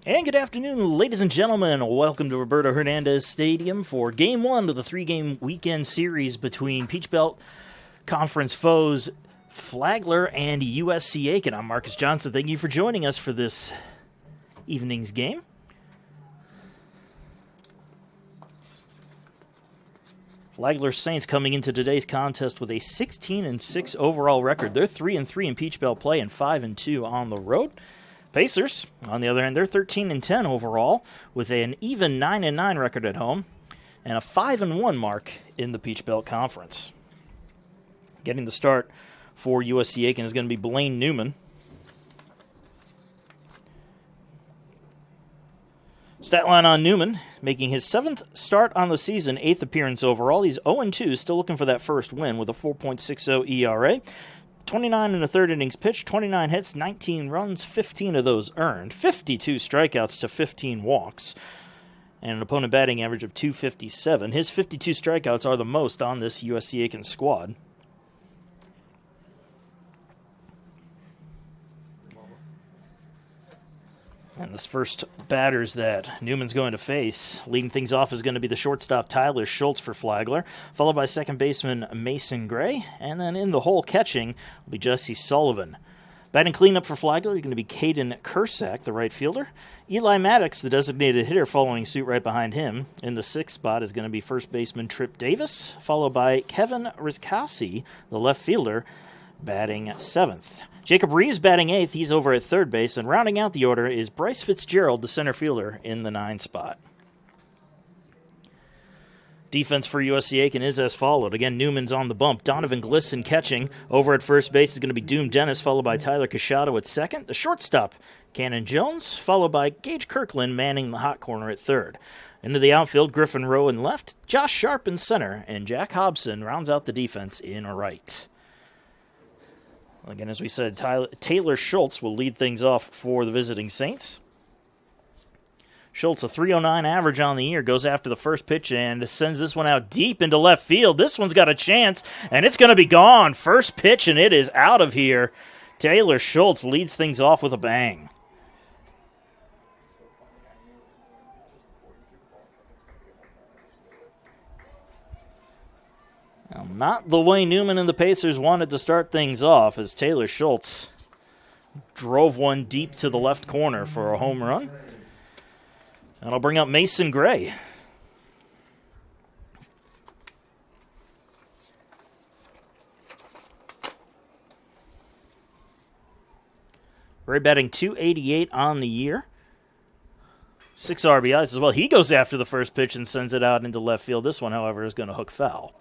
And good afternoon, ladies and gentlemen. Welcome to Roberto Hernandez Stadium for Game 1 of the three-game weekend series between Peach Belt Conference foes Flagler and USCA. And I'm Marcus Johnson. Thank you for joining us for this evening's game. Flagler Saints coming into today's contest with a 16-6 overall record. They're 3-3 in Peach Belt play and 5-2 on the road. Pacers, on the other hand, they're 13-10 overall with an even 9-9 record at home and a 5-1 mark in the Peach Belt Conference. Getting the start for USCA is going to be Blaine Newman. Stat line on Newman, making his 7th start on the season, 8th appearance overall. He's 0-2, still looking for that first win with a 4.60 ERA. 29 and a third innings pitched, 29 hits, 19 runs, 15 of those earned, 52 strikeouts to 15 walks, and an opponent batting average of .257. His 52 strikeouts are the most on this USC Aiken squad. And this first batters that Newman's going to face, leading things off is going to be the shortstop Tyler Schultz for Flagler, followed by second baseman Mason Gray, and then in the hole catching will be Jesse Sullivan. Batting cleanup for Flagler is going to be Caden Kursak, the right fielder. Eli Maddox, the designated hitter, following suit right behind him. In the 6th spot is going to be first baseman Trip Davis, followed by Kevin Rizkowski, the left fielder, batting 7th. Jacob Reeves batting 8th. He's over at third base. And rounding out the order is Bryce Fitzgerald, the center fielder, in the 9th spot. Defense for USC Aiken is as followed. Again, Newman's on the bump. Donovan Glisson catching. Over at first base is going to be Doom Dennis, followed by Tyler Casciato at second. The shortstop, Cannon Jones, followed by Gage Kirkland manning the hot corner at third. Into the outfield, Griffin Rowe in left, Josh Sharp in center, and Jack Hobson rounds out the defense in right. Again, as we said, Taylor Schultz will lead things off for the visiting Saints. Schultz, a .309 average on the year, goes after the first pitch and sends this one out deep into left field. This one's got a chance, and it's going to be gone. First pitch, and it is out of here. Taylor Schultz leads things off with a bang. Now, not the way Newman and the Pacers wanted to start things off, as Taylor Schultz drove one deep to the left corner for a home run. And I'll bring up Mason Gray. Gray batting .288 on the year. 6 RBIs as well. He goes after the first pitch and sends it out into left field. This one, however, is going to hook foul.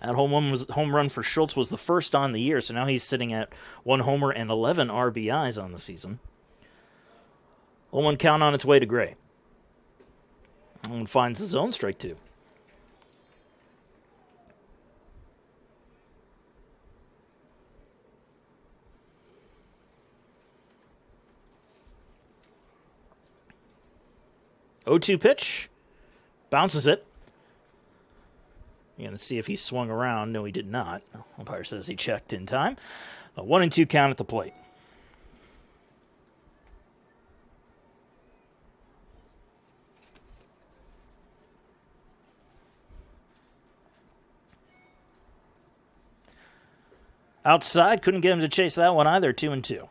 That home run for Schultz was the first on the year, so now he's sitting at 1 homer and 11 RBIs on the season. 0-1 count on its way to Gray. And finds the zone, strike 2. .0-2 pitch. Bounces it. You're going to see if he swung around. No, he did not. Umpire says he checked in time. A 1-2 count at the plate. Outside, couldn't get him to chase that one either. 2-2.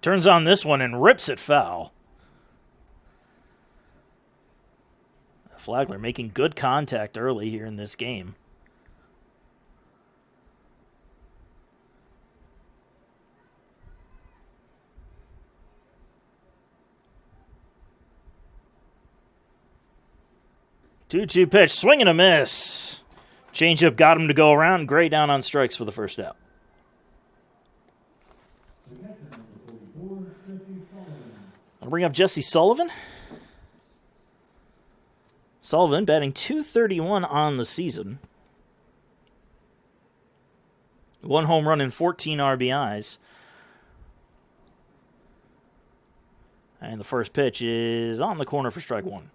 Turns on this one and rips it foul. Flagler making good contact early here in this game. Two-two pitch, swing and a miss. Changeup got him to go around. Gray down on strikes for the first out. I'll bring up Jesse Sullivan. Sullivan batting .231 on the season. 1 home run and 14 RBIs. And the first pitch is on the corner for strike one.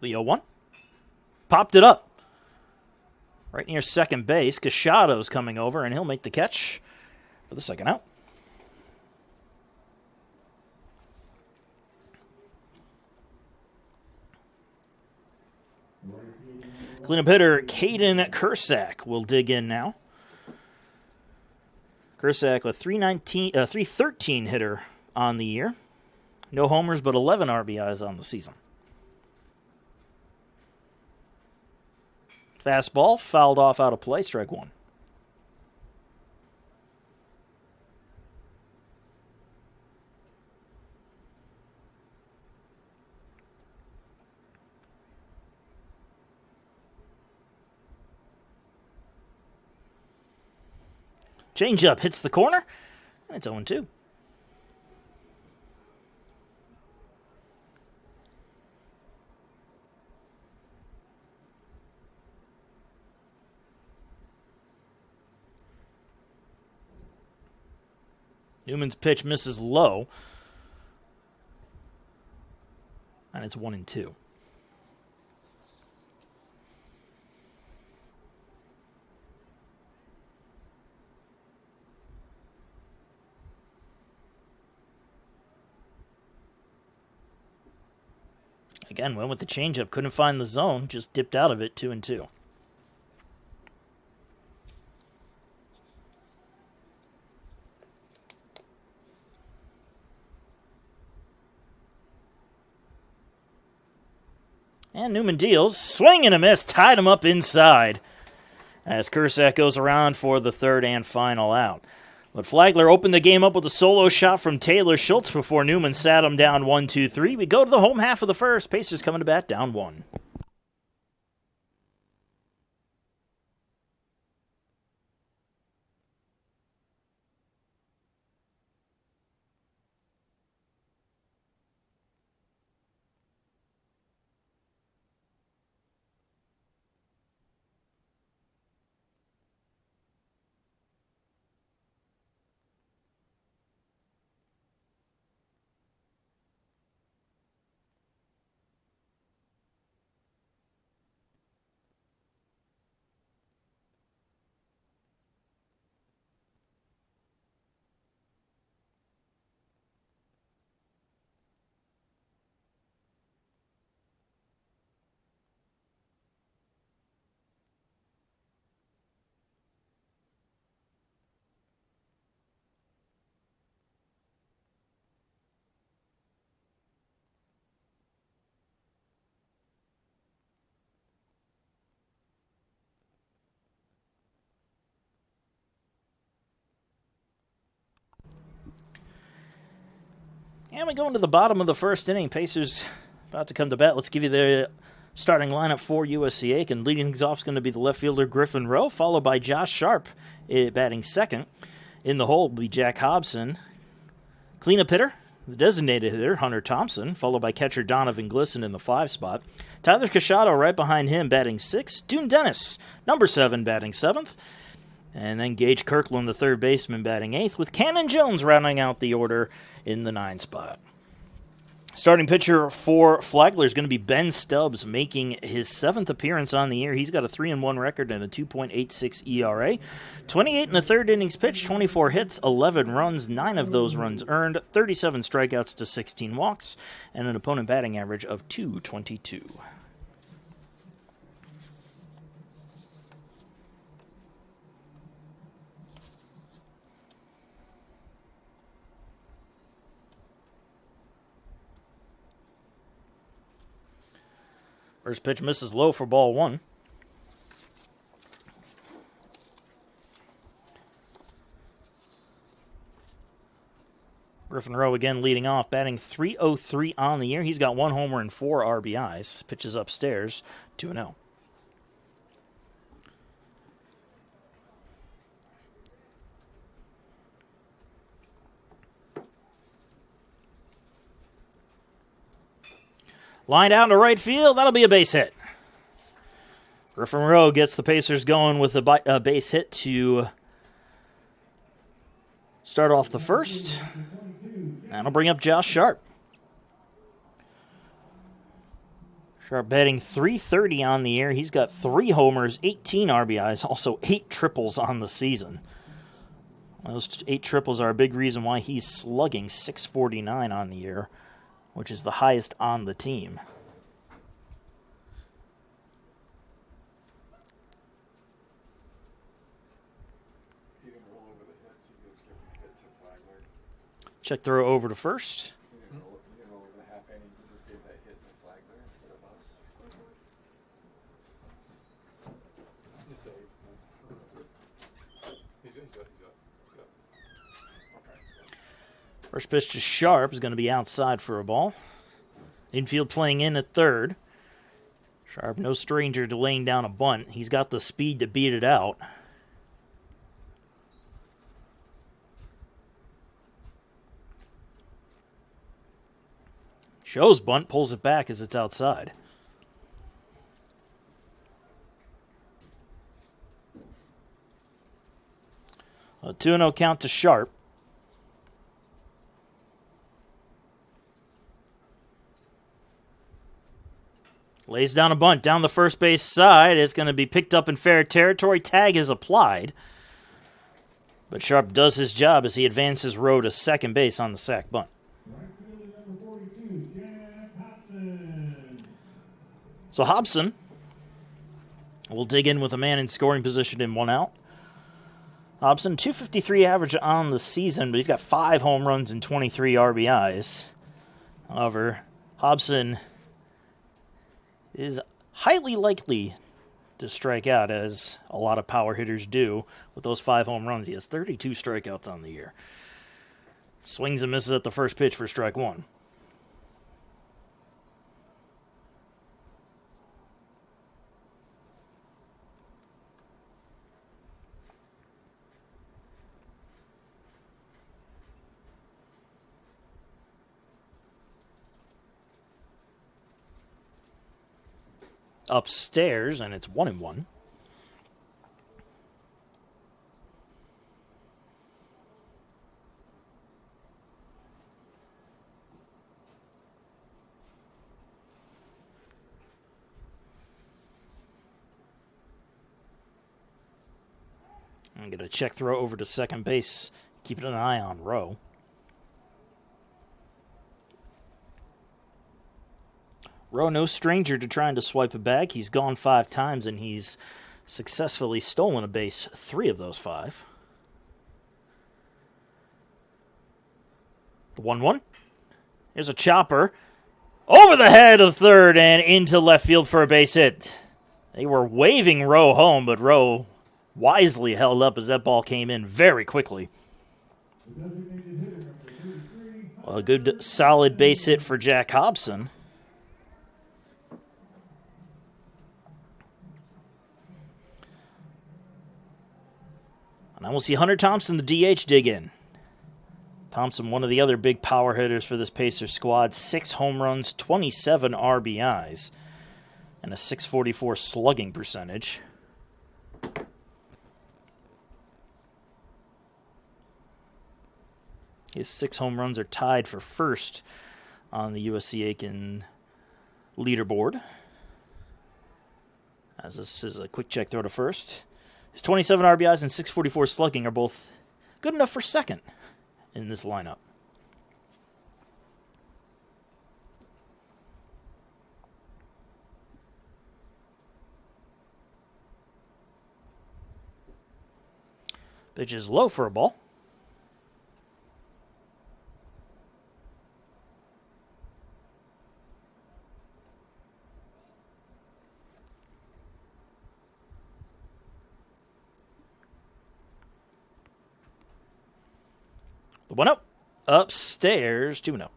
The 0-1. Popped it up. Right near second base. Casciado's coming over, and he'll make the catch for the second out. Cleanup hitter Caden Kursak will dig in now. Kursak, a 313 hitter on the year. No homers, but 11 RBIs on the season. Fastball, fouled off out of play, strike one. Changeup hits the corner, and it's 0-2. Newman's pitch misses low, and it's 1-2. Again, went with the changeup, couldn't find the zone, just dipped out of it, 2-2. And Newman deals, swing and a miss, tied him up inside as Kursak goes around for the third and final out. But Flagler opened the game up with a solo shot from Taylor Schultz before Newman sat him down 1-2-3. We go to the home half of the first. Pacers coming to bat down 1. And we go into the bottom of the first inning. Pacers about to come to bat. Let's give you the starting lineup for USCA. And leading things off is going to be the left fielder Griffin Rowe, followed by Josh Sharp batting second. In the hole will be Jack Hobson. Cleanup hitter, the designated hitter, Hunter Thompson, followed by catcher Donovan Glisson in the 5 spot. Tyler Casciado right behind him batting 6th. Dune Dennis, number 7, batting 7th. And then Gage Kirkland, the third baseman, batting 8th, with Cannon Jones rounding out the order in the 9 spot. Starting pitcher for Flagler is going to be Ben Stubbs, making his 7th appearance on the year. He's got a 3-1 record and a 2.86 ERA. 28 in the third innings pitched, 24 hits, 11 runs, 9 of those runs earned, 37 strikeouts to 16 walks, and an opponent batting average of .222. First pitch misses low for ball 1. Griffin Rowe again leading off, batting .303 on the year. He's got 1 homer and 4 RBIs. Pitches upstairs, 2-0. Lined out to right field. That'll be a base hit. Griffin Rowe gets the Pacers going with a base hit to start off the first. That'll bring up Josh Sharp. Sharp batting .330 on the year. He's got 3 homers, 18 RBIs, also 8 triples on the season. Those 8 triples are a big reason why he's slugging .649 on the year, which is the highest on the team. Check throw over to first. You didn't roll over the half inning. You just gave that hit to Flagler instead of us. First pitch to Sharp is going to be outside for a ball. Infield playing in at third. Sharp, no stranger to laying down a bunt. He's got the speed to beat it out. Shows bunt, pulls it back as it's outside. A 2-0 count to Sharp. Lays down a bunt down the first base side. It's going to be picked up in fair territory. Tag is applied. But Sharp does his job as he advances Rowe to second base on the sac bunt. So Hobson will dig in with a man in scoring position in 1 out. Hobson, .253 average on the season, but he's got 5 home runs and 23 RBIs. However, Hobson is highly likely to strike out, as a lot of power hitters do. With those 5 home runs, he has 32 strikeouts on the year. Swings and misses at the first pitch for strike 1. Upstairs, and it's 1-1. I'm going to check throw over to second base, keeping an eye on Rowe. Rowe, no stranger to trying to swipe it back. He's gone 5 times, and he's successfully stolen a base 3 of those 5. The 1-1. Here's a chopper. Over the head of third and into left field for a base hit. They were waving Rowe home, but Rowe wisely held up as that ball came in very quickly. Well, a good, solid base hit for Jack Hobson. And I will see Hunter Thompson, the DH, dig in. Thompson, one of the other big power hitters for this Pacers squad. 6 home runs, 27 RBIs, and a .644 slugging percentage. His 6 home runs are tied for first on the USCA leaderboard. As this is a quick check throw to first. His 27 RBIs and .644 slugging are both good enough for second in this lineup. Pitch is low for a ball. The 1-0. Upstairs, 2-0.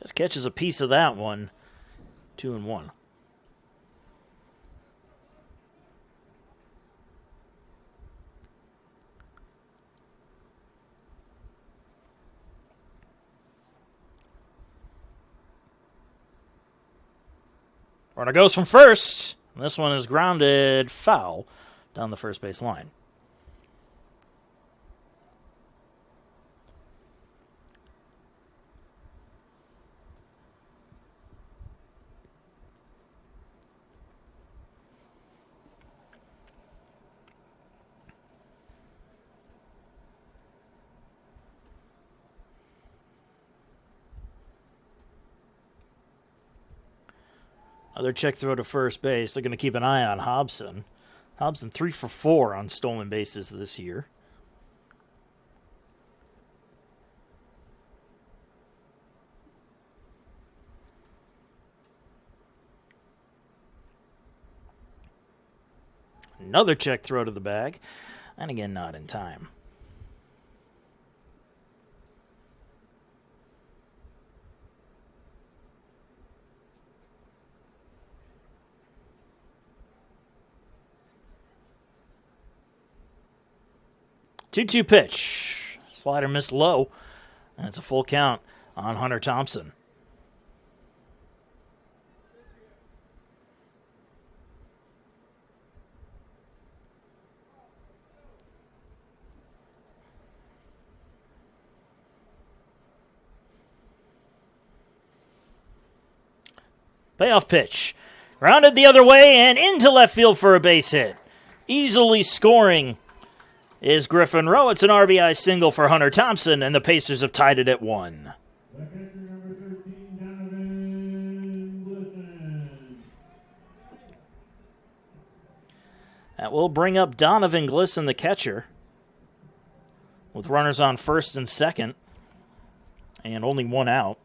Just catches a piece of that one. 2-1. Runner goes from first. This one is grounded foul down the first base line. Another check throw to first base. They're going to keep an eye on Hobson. Hobson 3 for 4 on stolen bases this year. Another check throw to the bag. And again, not in time. Two-two pitch. Slider missed low. And it's a full count on Hunter Thompson. Payoff pitch. Rounded the other way and into left field for a base hit. Easily scoring is Griffin Rowe. It's an RBI single for Hunter Thompson, and the Pacers have tied it at 1. That will bring up Donovan Glisson, the catcher, with runners on first and second, and only one out.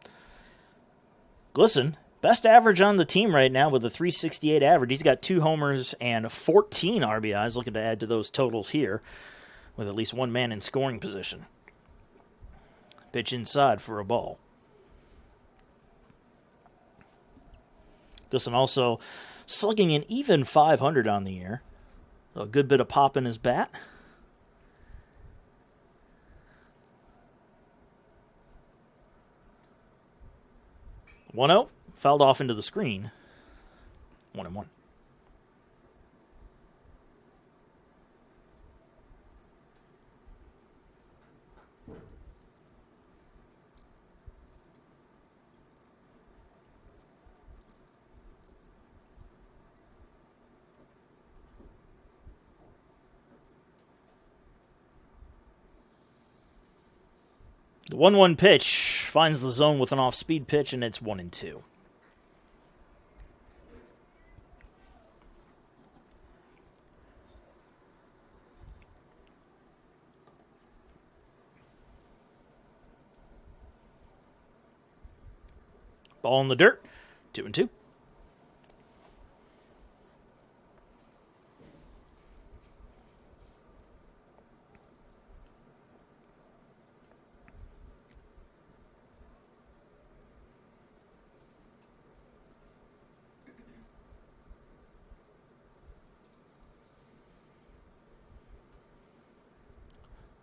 Glisson, best average on the team right now with a .368 average. He's got 2 homers and 14 RBIs, looking to add to those totals here, with at least one man in scoring position. Pitch inside for a ball. Glisson also slugging an even .500 on the year. A good bit of pop in his bat. One out, fouled off into the screen. 1-1. The 1-1 pitch finds the zone with an off-speed pitch, and it's 1-2. Ball in the dirt, 2-2.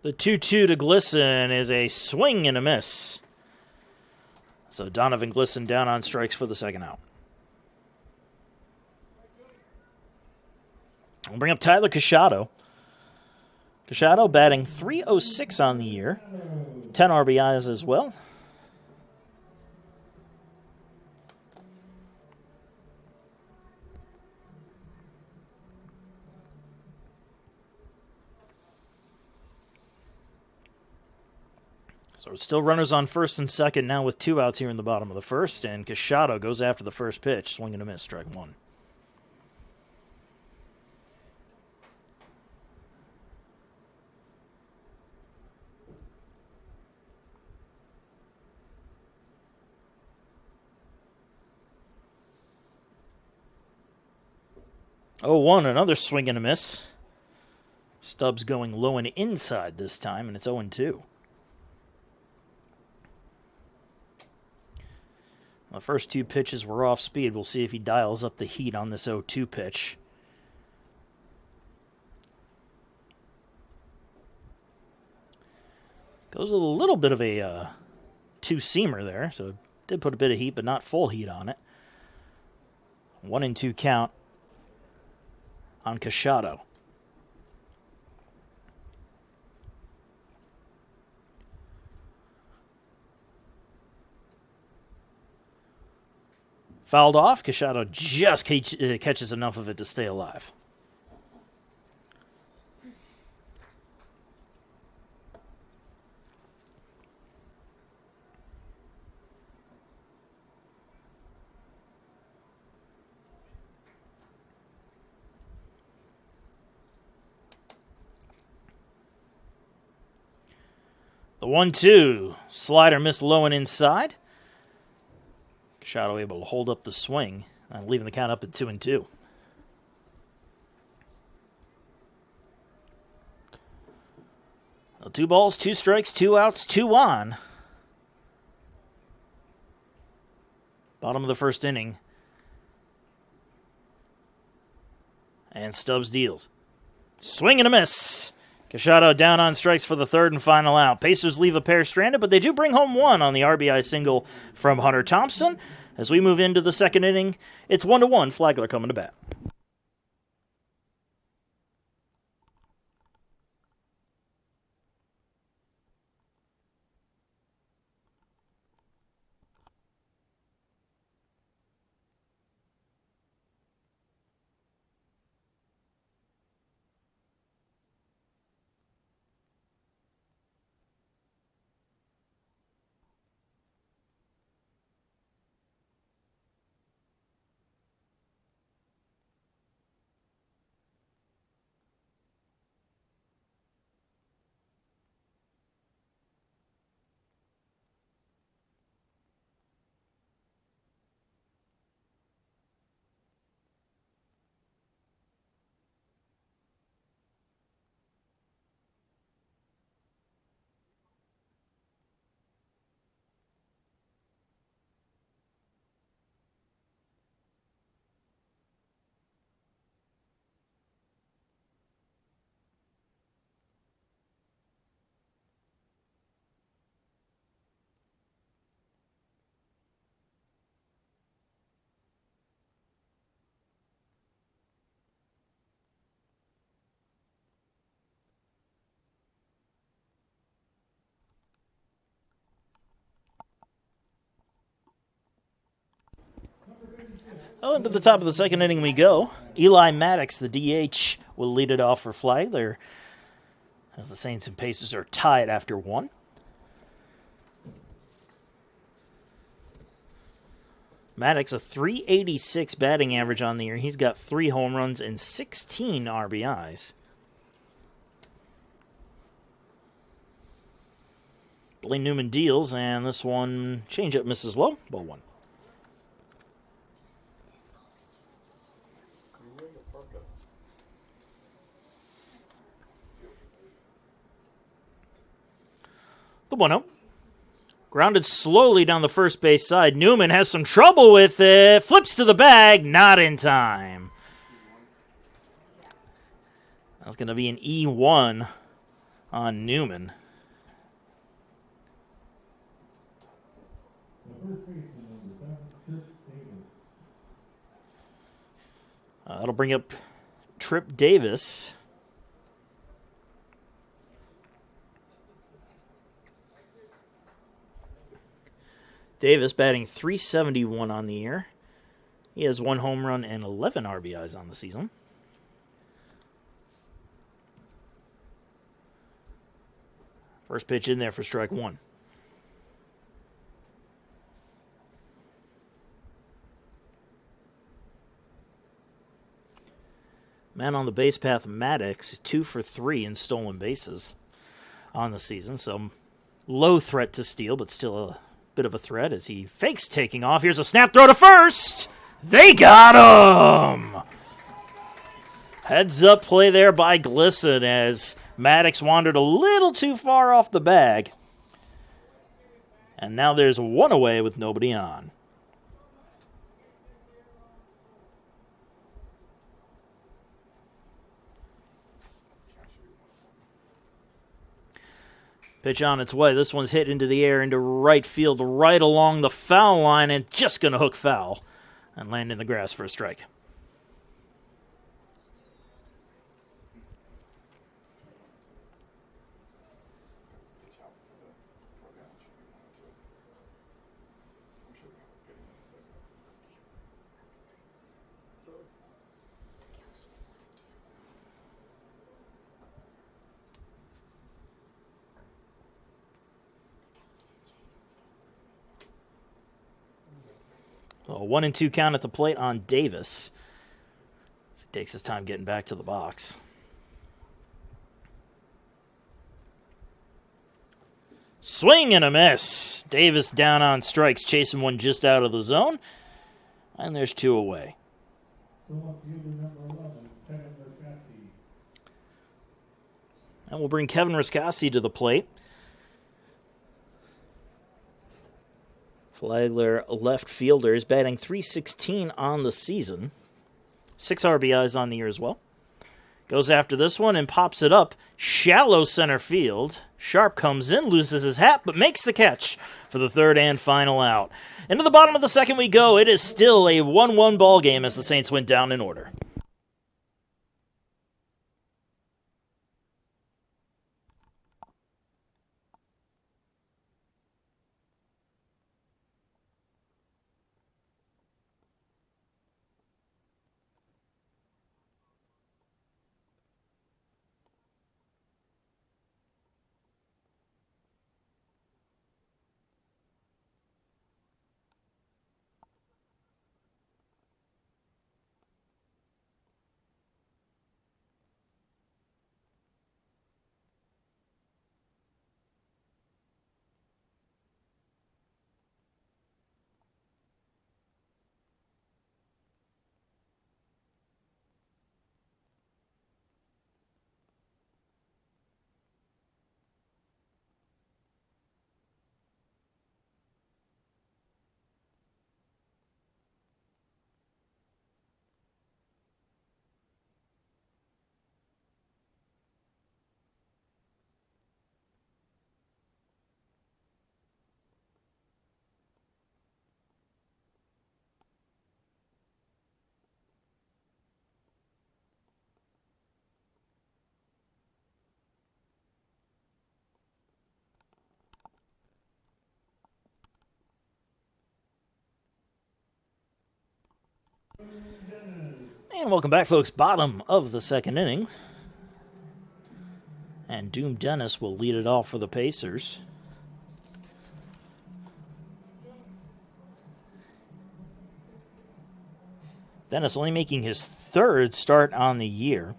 The 2-2 to Glisson is a swing and a miss. So Donovan Glisson down on strikes for the second out. We'll bring up Tyler Cachado. Cachado batting .306 on the year. 10 RBIs as well. So it's still runners on first and second now with 2 outs here in the bottom of the first, and Cachado goes after the first pitch, swing and a miss, strike 1. Oh, 1, another swing and a miss. Stubbs going low and inside this time, and it's 0-2. The first 2 pitches were off speed. We'll see if he dials up the heat on this 0-2 pitch. Goes with a little bit of a 2-seamer there, so did put a bit of heat, but not full heat on it. 1-2 count on Cachado. Fouled off. Cachado just catches enough of it to stay alive. The 1-2. Slider missed low and inside. Cachado able to hold up the swing, leaving the count up at 2-2. Well, 2 balls, 2 strikes, 2 outs, 2 on. Bottom of the first inning. And Stubbs deals. Swing and a miss. Cachado down on strikes for the 3rd and final out. Pacers leave a pair stranded, but they do bring home 1 on the RBI single from Hunter Thompson. As we move into the 2nd inning, it's 1-1, Flagler coming to bat. Well, into the top of the 2nd inning we go. Eli Maddox, the DH, will lead it off for Flagler, as the Saints and Pacers are tied after 1. Maddox, a .386 batting average on the year. He's got 3 home runs and 16 RBIs. Blaine Newman deals, and this one, changeup misses low, ball 1. The 1-0. Grounded slowly down the first base side. Newman has some trouble with it. Flips to the bag. Not in time. That's going to be an E1 on Newman. That'll bring up Trip Davis. Davis batting .371 on the year. He has 1 home run and 11 RBIs on the season. First pitch in there for strike 1. Man on the base path, Maddox, 2 for 3 in stolen bases on the season. So low threat to steal, but still a bit of a threat as he fakes taking off. Here's a snap throw to first. They got him. Heads up play there by Glisson as Maddox wandered a little too far off the bag. And now there's 1 away with nobody on. Pitch on its way. This one's hit into the air, into right field, right along the foul line, and just going to hook foul and land in the grass for a strike. A 1-2 count at the plate on Davis. He takes his time getting back to the box. Swing and a miss. Davis down on strikes, chasing one just out of the zone. And there's 2 away. And we'll bring Kevin Riscassi to the plate. Flagler, left fielder, is batting .316 on the season. 6 RBIs on the year as well. Goes after this one and pops it up. Shallow center field. Sharp comes in, loses his hat, but makes the catch for the third and final out. Into the bottom of the second we go. It is still a 1-1 ball game as the Saints went down in order. And welcome back, folks. Bottom of the second inning. And Doom Dennis will lead it off for the Pacers. Dennis only making his 3rd start on the year.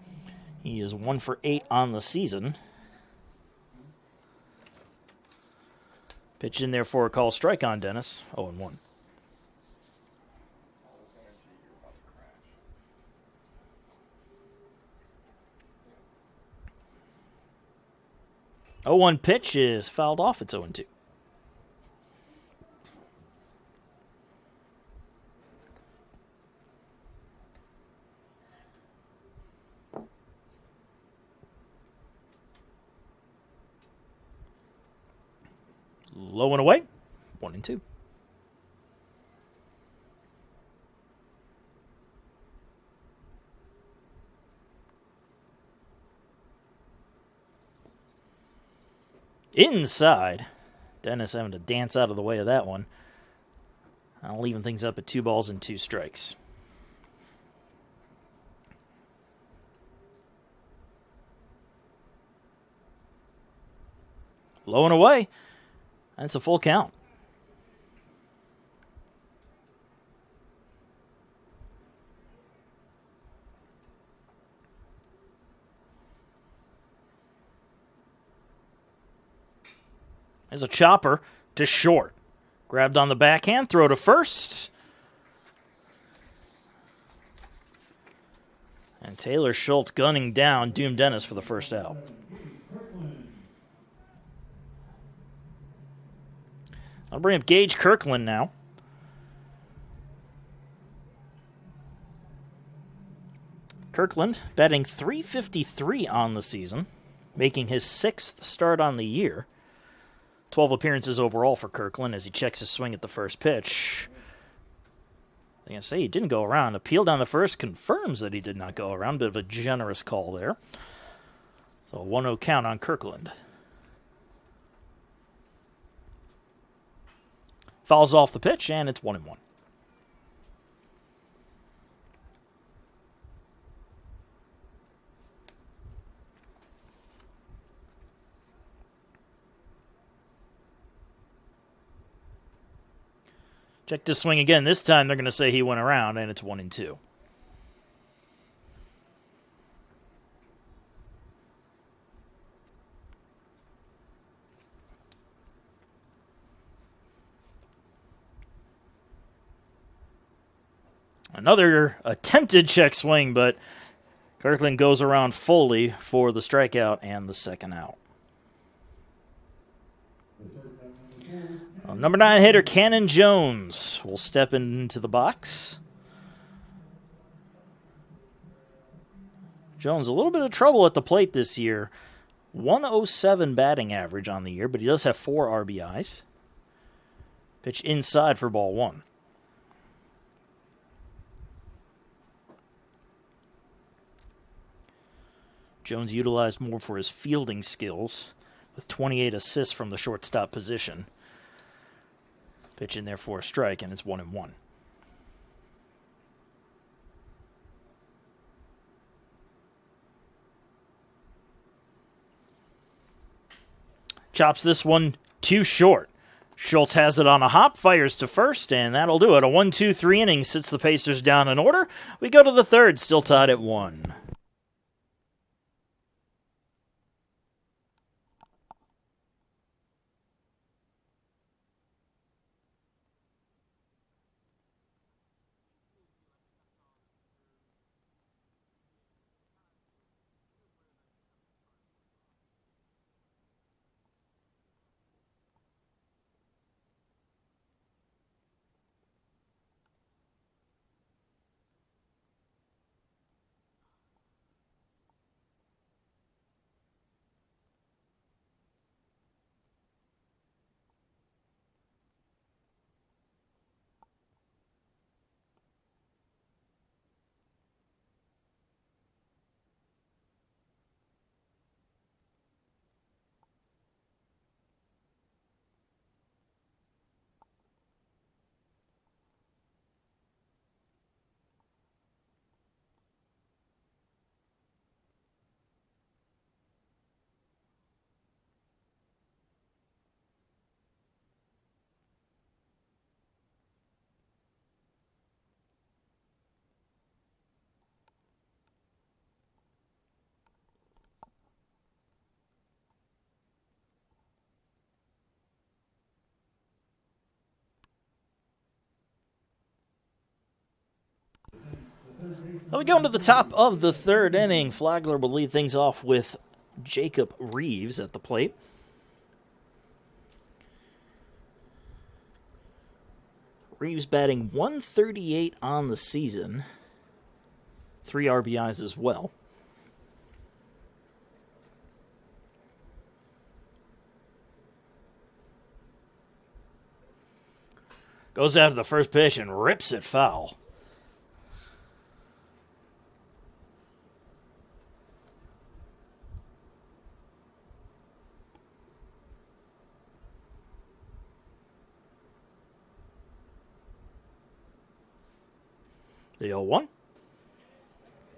He is 1 for 8 on the season. Pitch in there for a call strike on Dennis. 0-1. 0-1 pitch is fouled off. It's 0-2. Low and away. 1-2. Inside. Dennis having to dance out of the way of that one. Leaving things up at 2 balls and 2 strikes. Low and away. That's a full count. There's a chopper to short. Grabbed on the backhand, throw to first. And Taylor Schultz gunning down Doom Dennis for the first out. I'll bring up Gage Kirkland now. Kirkland batting .353 on the season, making his 6th start on the year. 12 appearances overall for Kirkland as he checks his swing at the first pitch. I'm going to say he didn't go around. Appeal down the first confirms that he did not go around. Bit of a generous call there. So a 1-0 count on Kirkland. Fouls off the pitch, and it's 1-1. Check this swing again. This time they're going to say he went around, and it's 1-2. Another attempted check swing, but Kirkland goes around fully for the strikeout and the second out. Number 9 hitter Cannon Jones will step into the box. Jones, a little bit of trouble at the plate this year. 107 batting average on the year, but he does have 4 RBIs. Pitch inside for ball 1. Jones utilized more for his fielding skills with 28 assists from the shortstop position. Pitch in there for a strike, and it's 1-1. Chops this one too short. Schultz has it on a hop, fires to first, and that'll do it. A 1-2-3 inning sits the Pacers down in order. We go to the third, still tied at 1. Well, we go into the top of the third inning. Flagler will lead things off with Jacob Reeves at the plate. Reeves batting 138 on the season. 3 RBIs as well. Goes after the first pitch and rips it foul. The 0-1.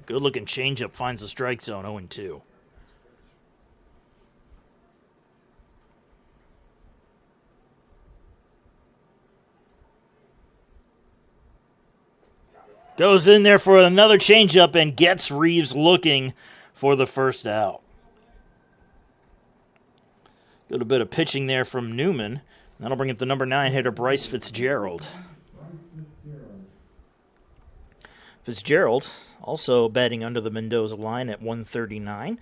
Good-looking changeup finds the strike zone, 0-2. Goes in there for another changeup and gets Reeves looking for the first out. Good a bit of pitching there from Newman. That'll bring up the number 9 hitter, Bryce Fitzgerald. Fitzgerald also batting under the Mendoza line at 139.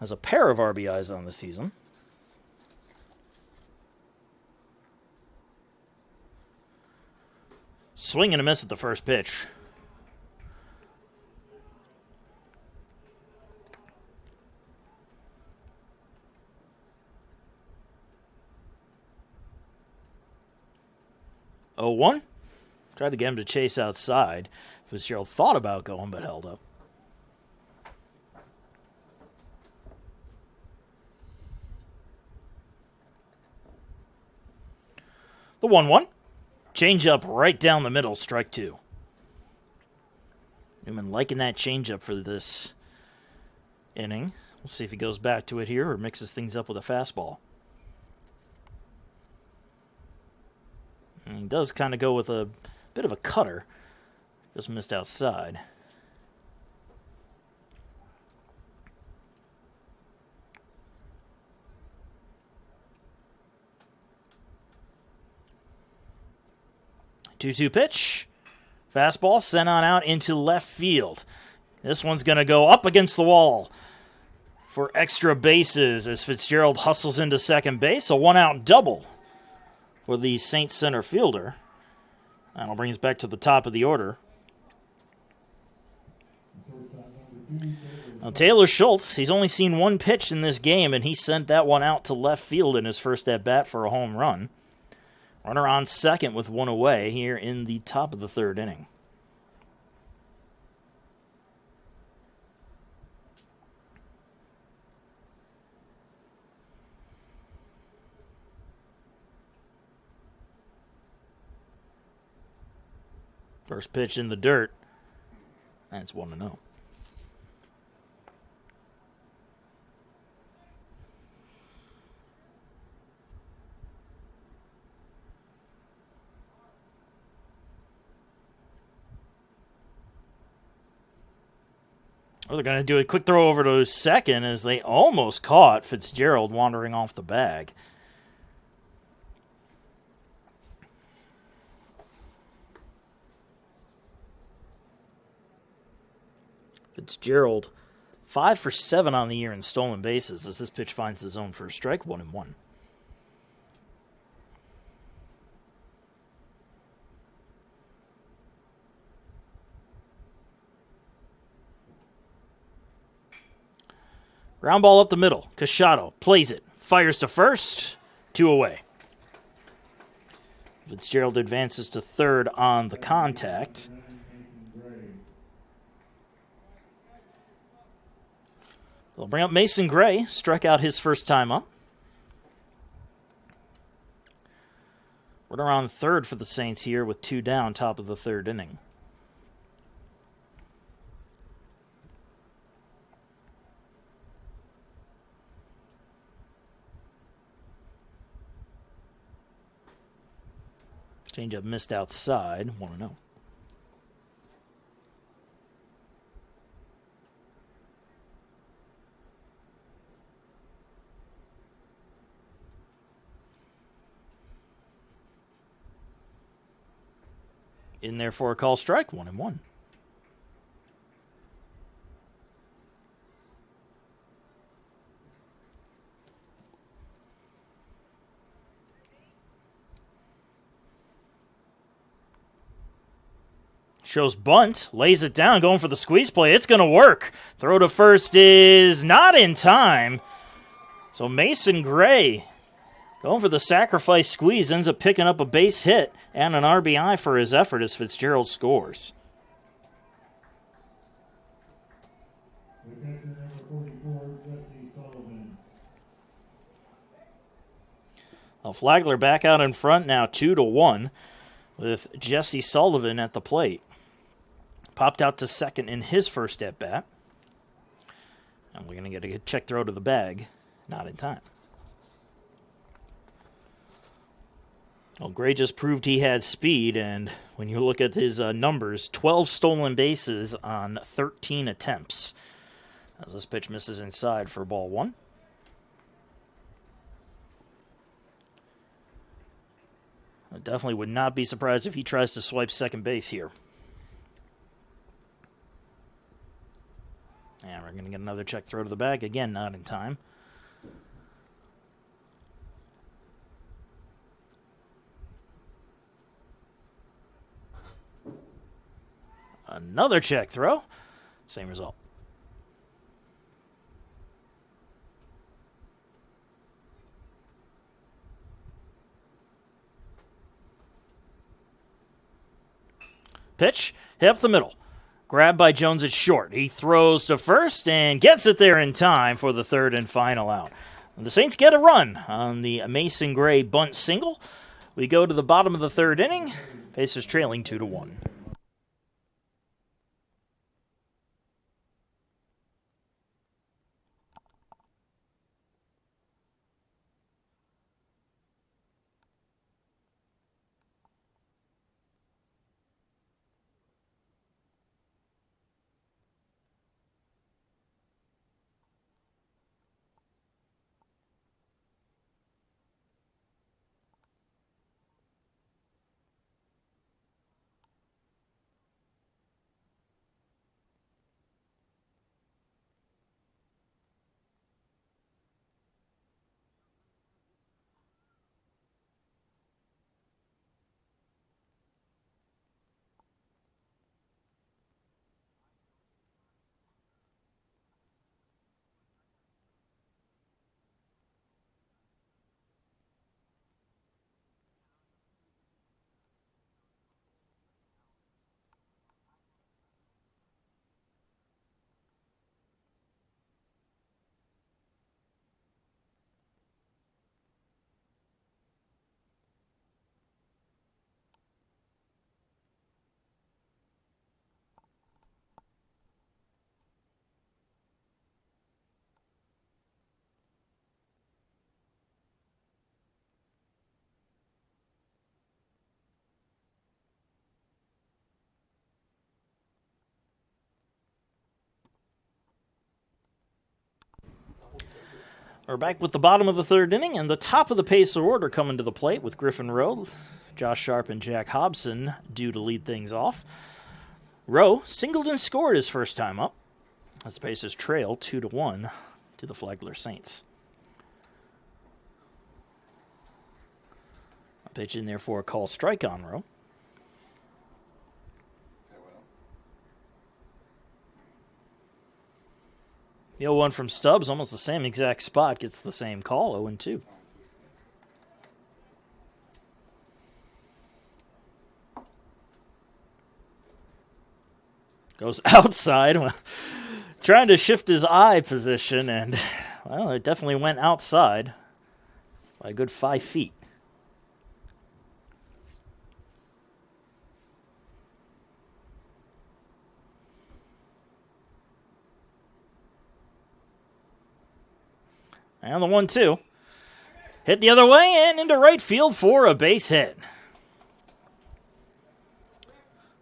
Has a pair of RBIs on the season. Swing and a miss at the first pitch. 0-1. Tried to get him to chase outside. Fitzgerald thought about going, but held up. The 1-1. Change up right down the middle, strike 2. Newman liking that change up for this inning. We'll see if he goes back to it here or mixes things up with a fastball. And he does kind of go with a bit of a cutter. Just missed outside. Two-two pitch. Fastball sent on out into left field. This one's going to go up against the wall for extra bases as Fitzgerald hustles into second base. A one-out double for the Saints center fielder. That'll bring us back to the top of the order. Now, Taylor Schultz, he's only seen one pitch in this game, and he sent that one out to left field in his first at-bat for a home run. Runner on second with one away here in the top of the third inning. First pitch in the dirt. That's 1-0. Oh, they're going to do a quick throw over to second as they almost caught Fitzgerald wandering off the bag. Fitzgerald, 5 for 7 on the year in stolen bases as this pitch finds the zone for a strike, 1-1. Ground ball up the middle. Cachado plays it. Fires to first. 2 away. Fitzgerald advances to third on the contact. They'll bring up Mason Gray. Struck out his first time up. Runner on third for the Saints here with 2 down, top of the third inning. Changeup missed outside, 1-0. In there for a call strike, 1-1. Shows bunt, lays it down, going for the squeeze play. It's going to work. Throw to first is not in time. So Mason Gray, going for the sacrifice squeeze, ends up picking up a base hit and an RBI for his effort as Fitzgerald scores. Well, Flagler back out in front now, 2-1, with Jesse Sullivan at the plate. Popped out to second in his first at-bat. And we're going to get a check throw to the bag. Not in time. Well, Gray just proved he had speed, and when you look at his numbers, 12 stolen bases on 13 attempts. As this pitch misses inside for ball 1. I definitely would not be surprised if he tries to swipe second base here. And we're going to get another check throw to the bag. Again, not in time. Another check throw. Same result. pitch, hit up the middle. Grabbed by Jones at short. He throws to first and gets it there in time for the third and final out. The Saints get a run on the Mason Gray bunt single. We go to the bottom of the third inning. Pacers trailing 2-1. We're back with the bottom of the third inning and the top of the Pacer order coming to the plate with Griffin Rowe, Josh Sharp, and Jack Hobson due to lead things off. Rowe singled and scored his first time up as the Pacers trail 2-1 to the Flagler Saints. A pitch in there for a call strike on Rowe. The 0-1 from Stubbs, almost the same exact spot, gets the same call, 0-2. Goes outside, trying to shift his eye position, and, well, it definitely went outside by a good 5 feet. And the 1-2. Hit the other way and into right field for a base hit.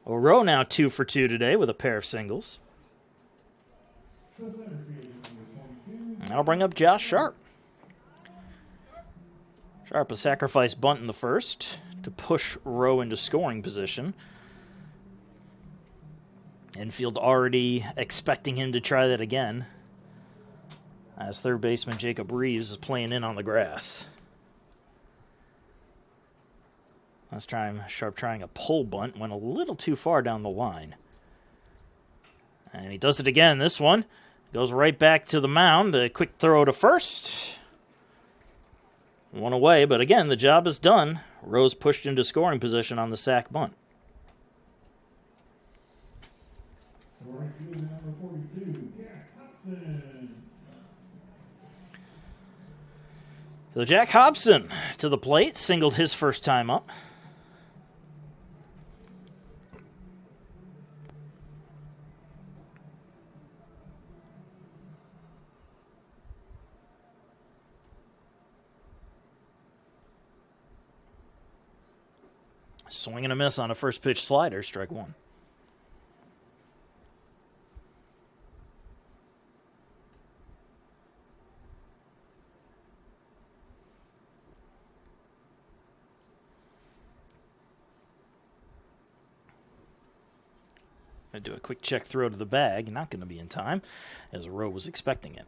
Rowe now 2 for 2 today with a pair of singles. That'll bring up Josh Sharp. Sharp a sacrifice bunt in the first to push Rowe into scoring position. Infield already expecting him to try that again, as third baseman Jacob Reeves is playing in on the grass. Last time, Sharp trying a pull bunt, went a little too far down the line. And he does it again, this one. Goes right back to the mound, a quick throw to first. One away, but again, the job is done. Rose pushed into scoring position on the sac bunt. So Jack Hobson to the plate, singled his first time up. Swing and a miss on a first pitch slider, strike one. Going to do a quick check throw to the bag. Not going to be in time, as Rowe was expecting it.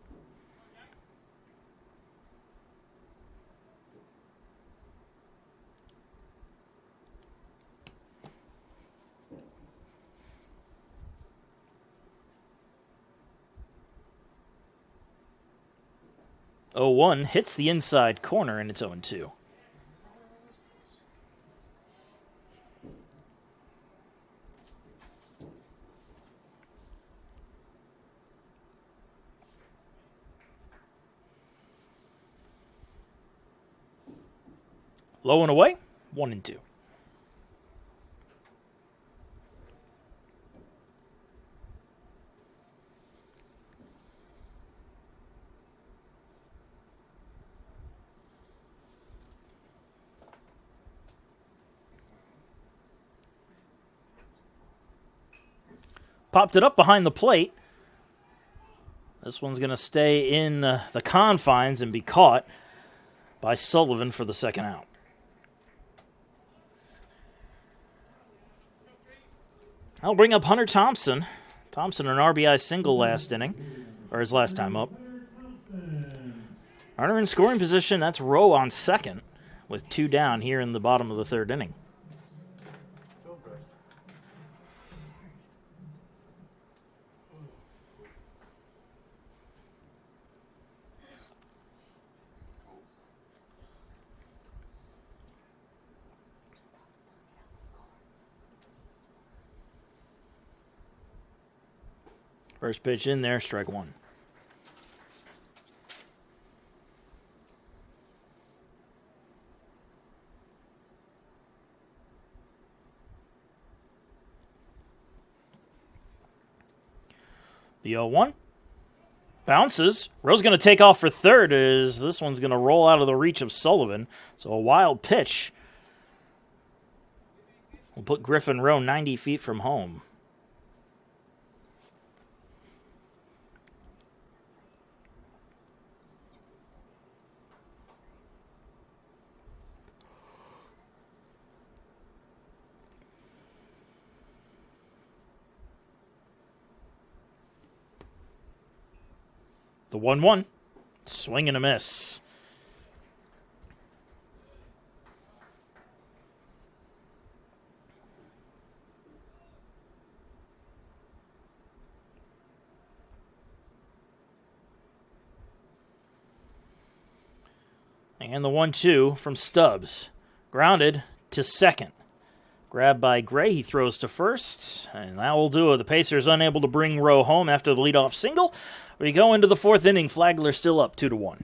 Oh, 1 hits the inside corner, and it's 0-2. Low and away, 1-2. Popped it up behind the plate. This one's going to stay in the confines and be caught by Sullivan for the second out. I'll bring up Hunter Thompson. Thompson, an RBI single last inning, or his last time up. Hunter in scoring position. That's Rowe on second with 2 down here in the bottom of the third inning. First pitch in there, strike 1. The 0-1. Bounces. Rowe's going to take off for third as this one's going to roll out of the reach of Sullivan. So a wild pitch will put Griffin Rowe 90 feet from home. The 1-1. Swing and a miss. And the 1-2 from Stubbs. Grounded to second. Grabbed by Gray. He throws to first. And that will do it. The Pacers unable to bring Rowe home after the leadoff single. We go into the fourth inning. Flagler still up 2-1.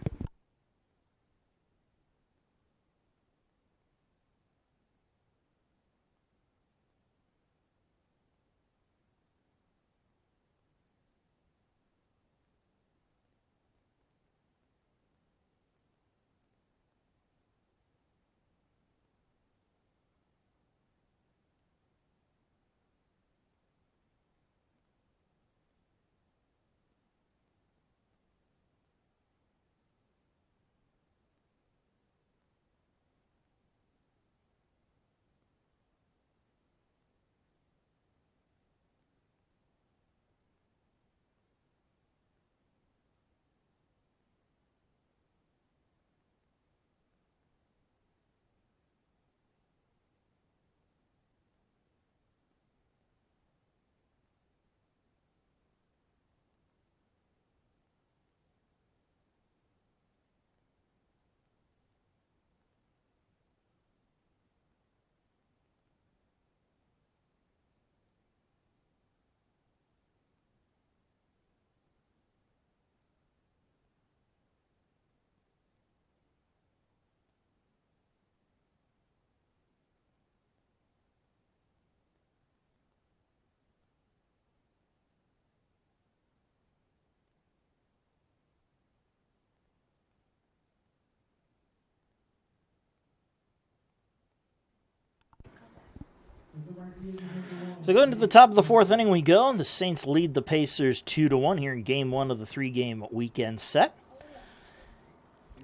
So going to the top of the fourth inning we go. The Saints lead the Pacers 2-1 here in Game 1 of the 3-game weekend set.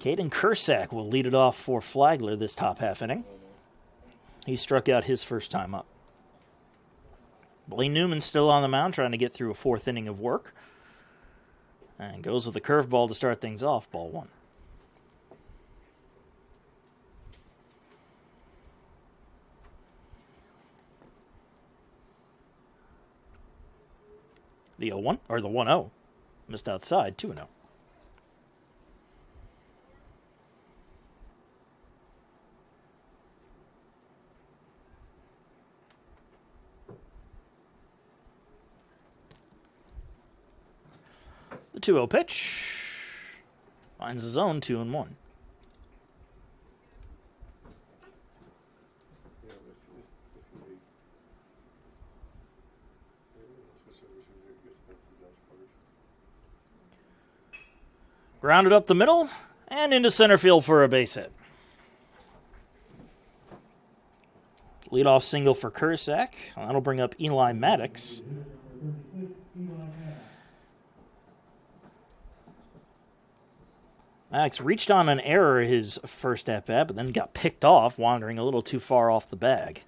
Caden Kursak will lead it off for Flagler this top half inning. He struck out his first time up. Blaine Newman's still on the mound trying to get through a fourth inning of work. And goes with a curveball to start things off, ball 1. The 0-1, or the 1-0. Missed outside, 2-0. The 2-0 pitch finds the zone, 2-1. That's the best part. Grounded up the middle and into center field for a base hit. Leadoff single for Kursak. That'll bring up Eli Maddox. Maddox reached on an error his first at-bat, but then got picked off, wandering a little too far off the bag.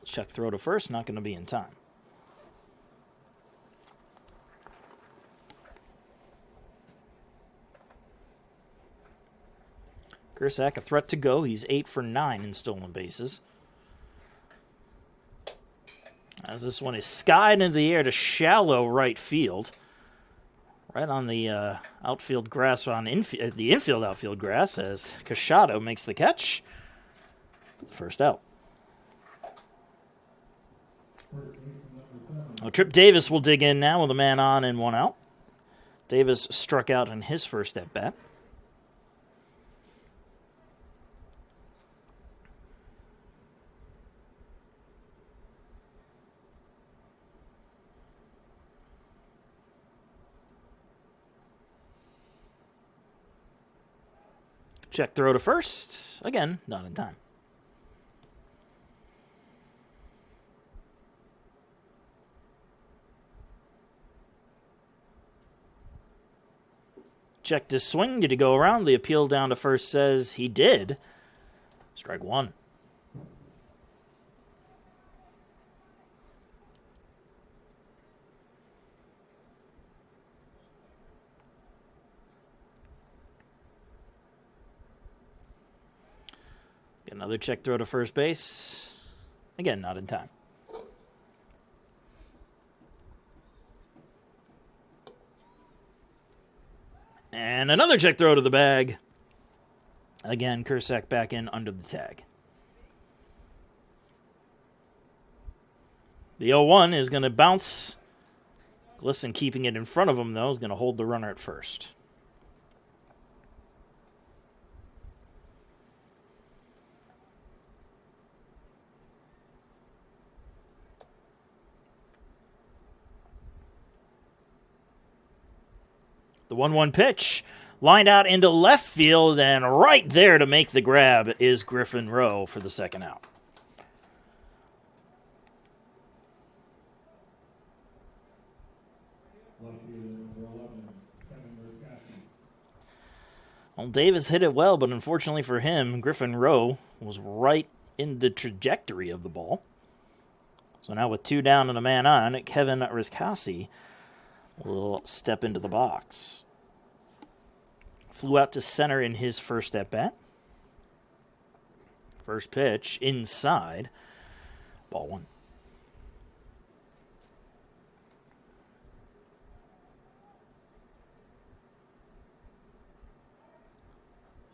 Check throw to first, not going to be in time. Kursak a threat to go. He's 8 for 9 in stolen bases. As this one is skied into the air to shallow right field. Right on the outfield grass, the infield outfield grass, as Cachado makes the catch. First out. Trip Davis will dig in now with a man on and one out. Davis struck out in his first at-bat. Check throw to first. Again, not in time. Checked his swing. Did he go around? The appeal down to first says he did. Strike one. Get another check throw to first base. Again, not in time. And another check throw to the bag. Again, Kursak back in under the tag. The 0-1 is going to bounce. Glisson keeping it in front of him, though, is going to hold the runner at first. The 1-1 pitch lined out into left field, and right there to make the grab is Griffin Rowe for the second out. Well, Davis hit it well, but unfortunately for him, Griffin Rowe was right in the trajectory of the ball. So now with 2 down and a man on, Kevin Rizkasi will step into the box. Flew out to center in his first at-bat. First pitch inside. Ball 1.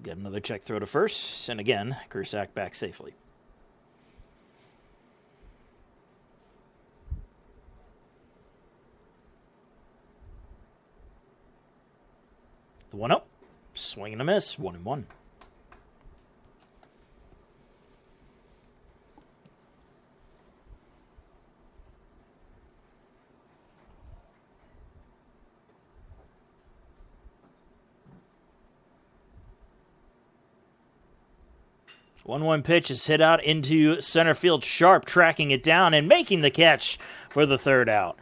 Get another check throw to first. And again, Kursak back safely. The 1-0. Swing and a miss. 1-1. One pitch is hit out into center field. Sharp tracking it down and making the catch for the third out.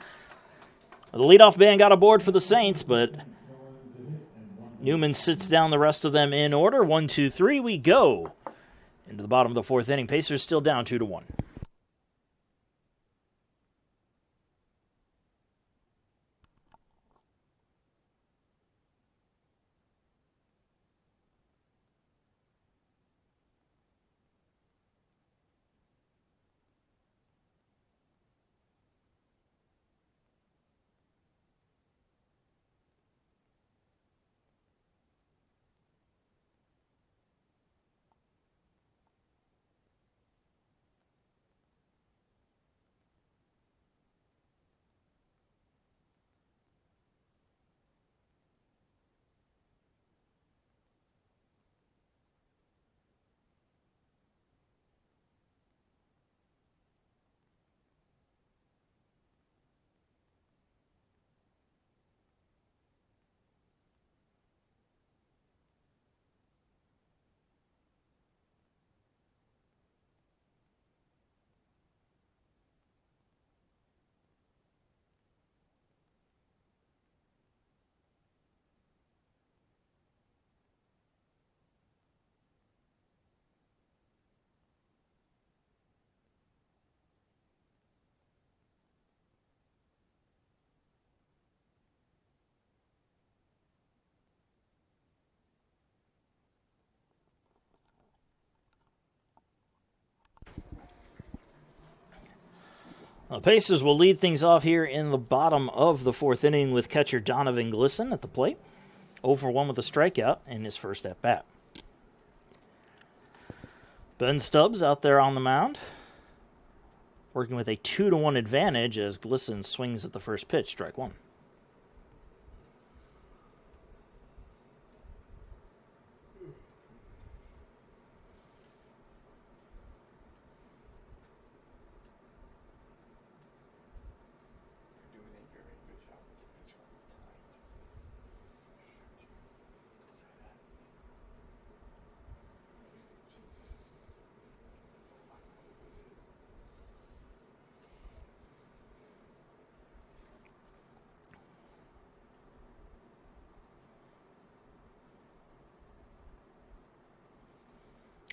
The leadoff man got aboard for the Saints, but Newman sits down the rest of them in order. 1, 2, 3, we go. Into the bottom of the fourth inning. Pacers still down 2-1. The Pacers will lead things off here in the bottom of the fourth inning with catcher Donovan Glisson at the plate. 0 for 1 with a strikeout in his first at-bat. Ben Stubbs out there on the mound, working with a 2-1 advantage as Glisson swings at the first pitch, strike one. You're doing a very good job with the pitch count tonight.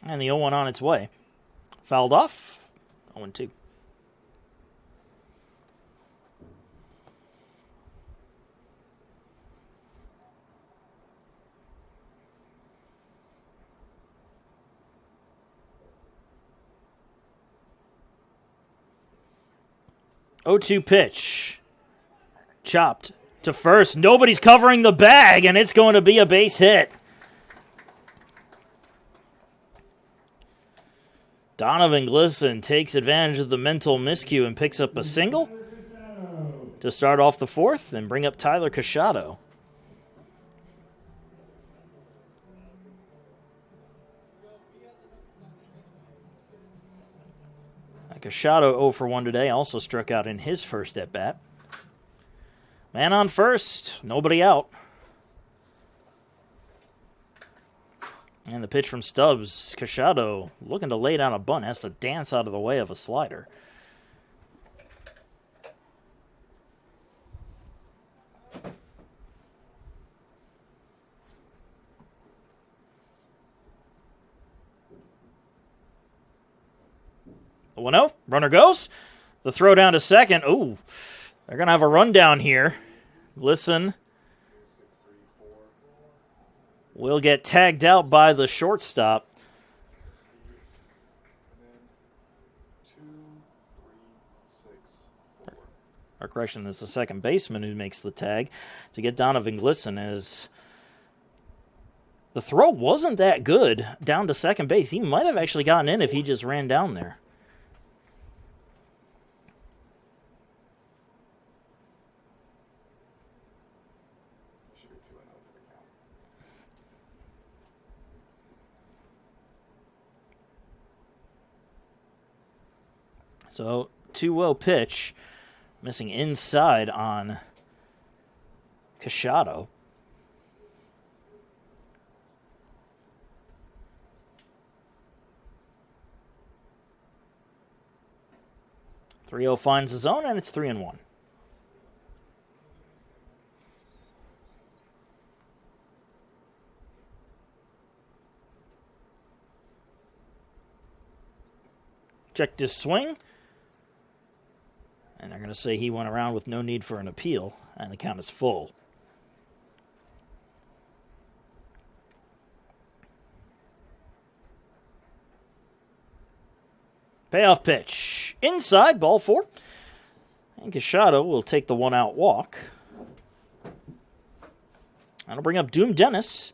And the 0-1 on its way. Fouled off, 0-2. Oh-2 pitch. Chopped to first. Nobody's covering the bag, and it's going to be a base hit. Donovan Glisson takes advantage of the mental miscue and picks up a single to start off the fourth and bring up Tyler Cachado. Cachado 0 for 1 today, also struck out in his first at-bat. Man on first, nobody out. And the pitch from Stubbs. Cachado looking to lay down a bunt, has to dance out of the way of a slider. The 1-0, runner goes. The throw down to second. Ooh, they're going to have a rundown here. Glisson will get tagged out by the shortstop. And then 2, 3, 6, 4. Or correction, it's the second baseman who makes the tag to get Donovan Glisson, as the throw wasn't that good down to second base. He might have actually gotten in if he just ran down there. Should be 2-0 for the count. So 2-0 pitch, missing inside on Cachado. .30 finds the zone, and it's 3-1. Checked his swing. And they're going to say he went around with no need for an appeal, and the count is full. Payoff pitch. Inside, ball 4. And Cachado will take the 1-out walk. That'll bring up Doom Dennis.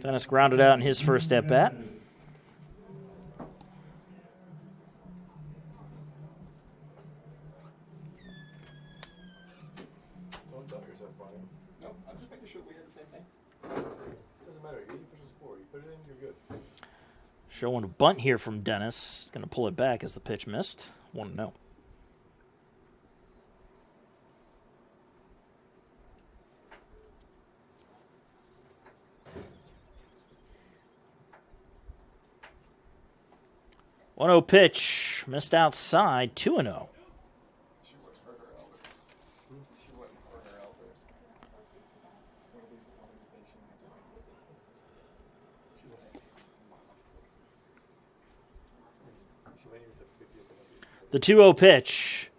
Dennis grounded out in his first at-bat. Don't tell yourself, Brian. No, I'm just making sure we had the same thing. Doesn't matter. You official score. You put it in, you're good. Showing a bunt here from Dennis. Going to pull it back as the pitch missed. 1-0. One-zero pitch, missed outside, 2-0. She wouldn't hurt her elders. She wouldn't hurt her elders. One of these stations. She wouldn't. She waited to 50th. The 2-0 pitch,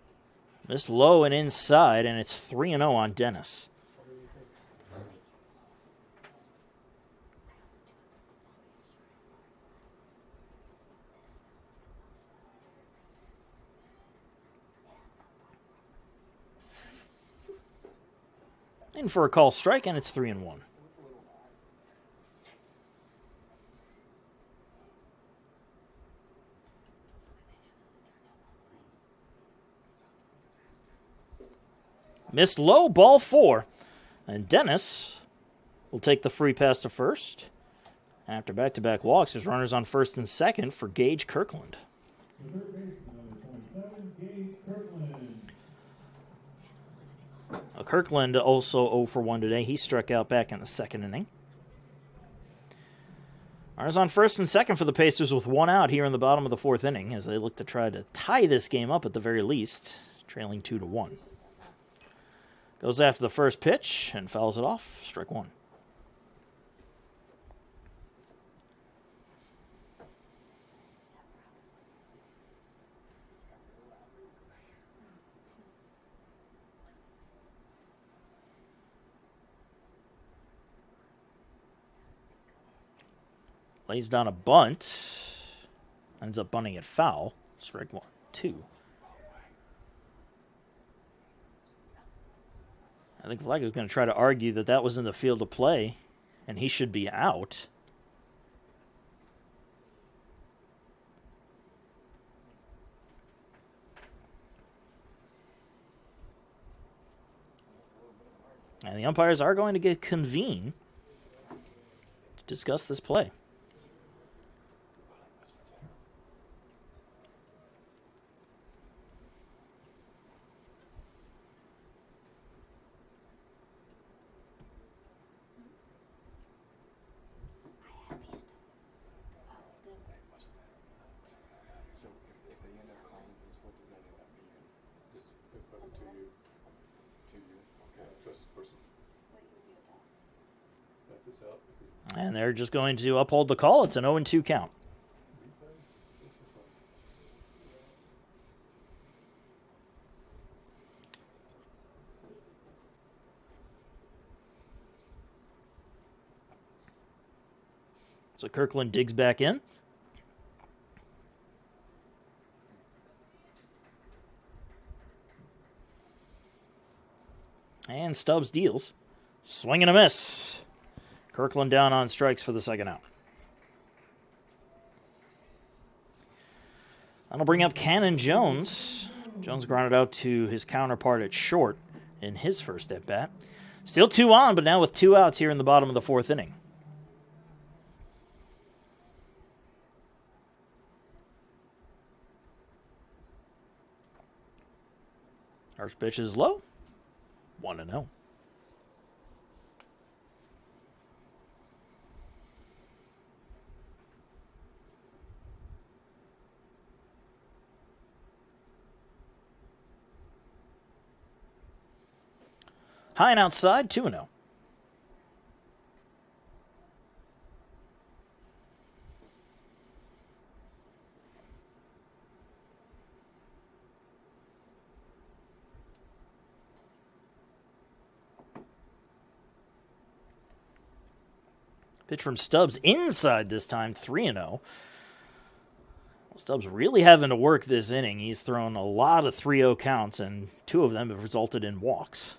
missed low and inside, and it's 3-0 on Dennis. In for a call strike, and it's 3-1. Missed low, ball 4. And Dennis will take the free pass to first. After back-to-back walks, there's runners on first and second for Gage Kirkland. Kirkland also 0 for 1 today. He struck out back in the second inning. Runners on first and second for the Pacers with 1 out here in the bottom of the 4th inning as they look to try to tie this game up at the very least, trailing 2-1. Goes after the first pitch and fouls it off. Strike 1. Lays down a bunt. Ends up bunting it foul. Strike 1, 2. I think Flagler's going to try to argue that that was in the field of play and he should be out. And the umpires are going to convene to discuss this play. So if they end up calling this, what does that end up meaning? Just put it to you. To you? Okay, trust the person. Back this out. And they're just going to uphold the call. It's an 0-2 count. Just for fun. So Kirkland digs back in. And Stubbs deals. Swing and a miss. Kirkland down on strikes for the second out. That'll bring up Cannon Jones. Jones grounded out to his counterpart at short in his first at-bat. Still 2 on, but now with 2 outs here in the bottom of the 4th inning. First pitch is low. 1-0. High and outside, 2-0. Pitch from Stubbs inside this time, 3-0. Stubbs really having to work this inning. He's thrown a lot of 3-0 counts, and 2 of them have resulted in walks.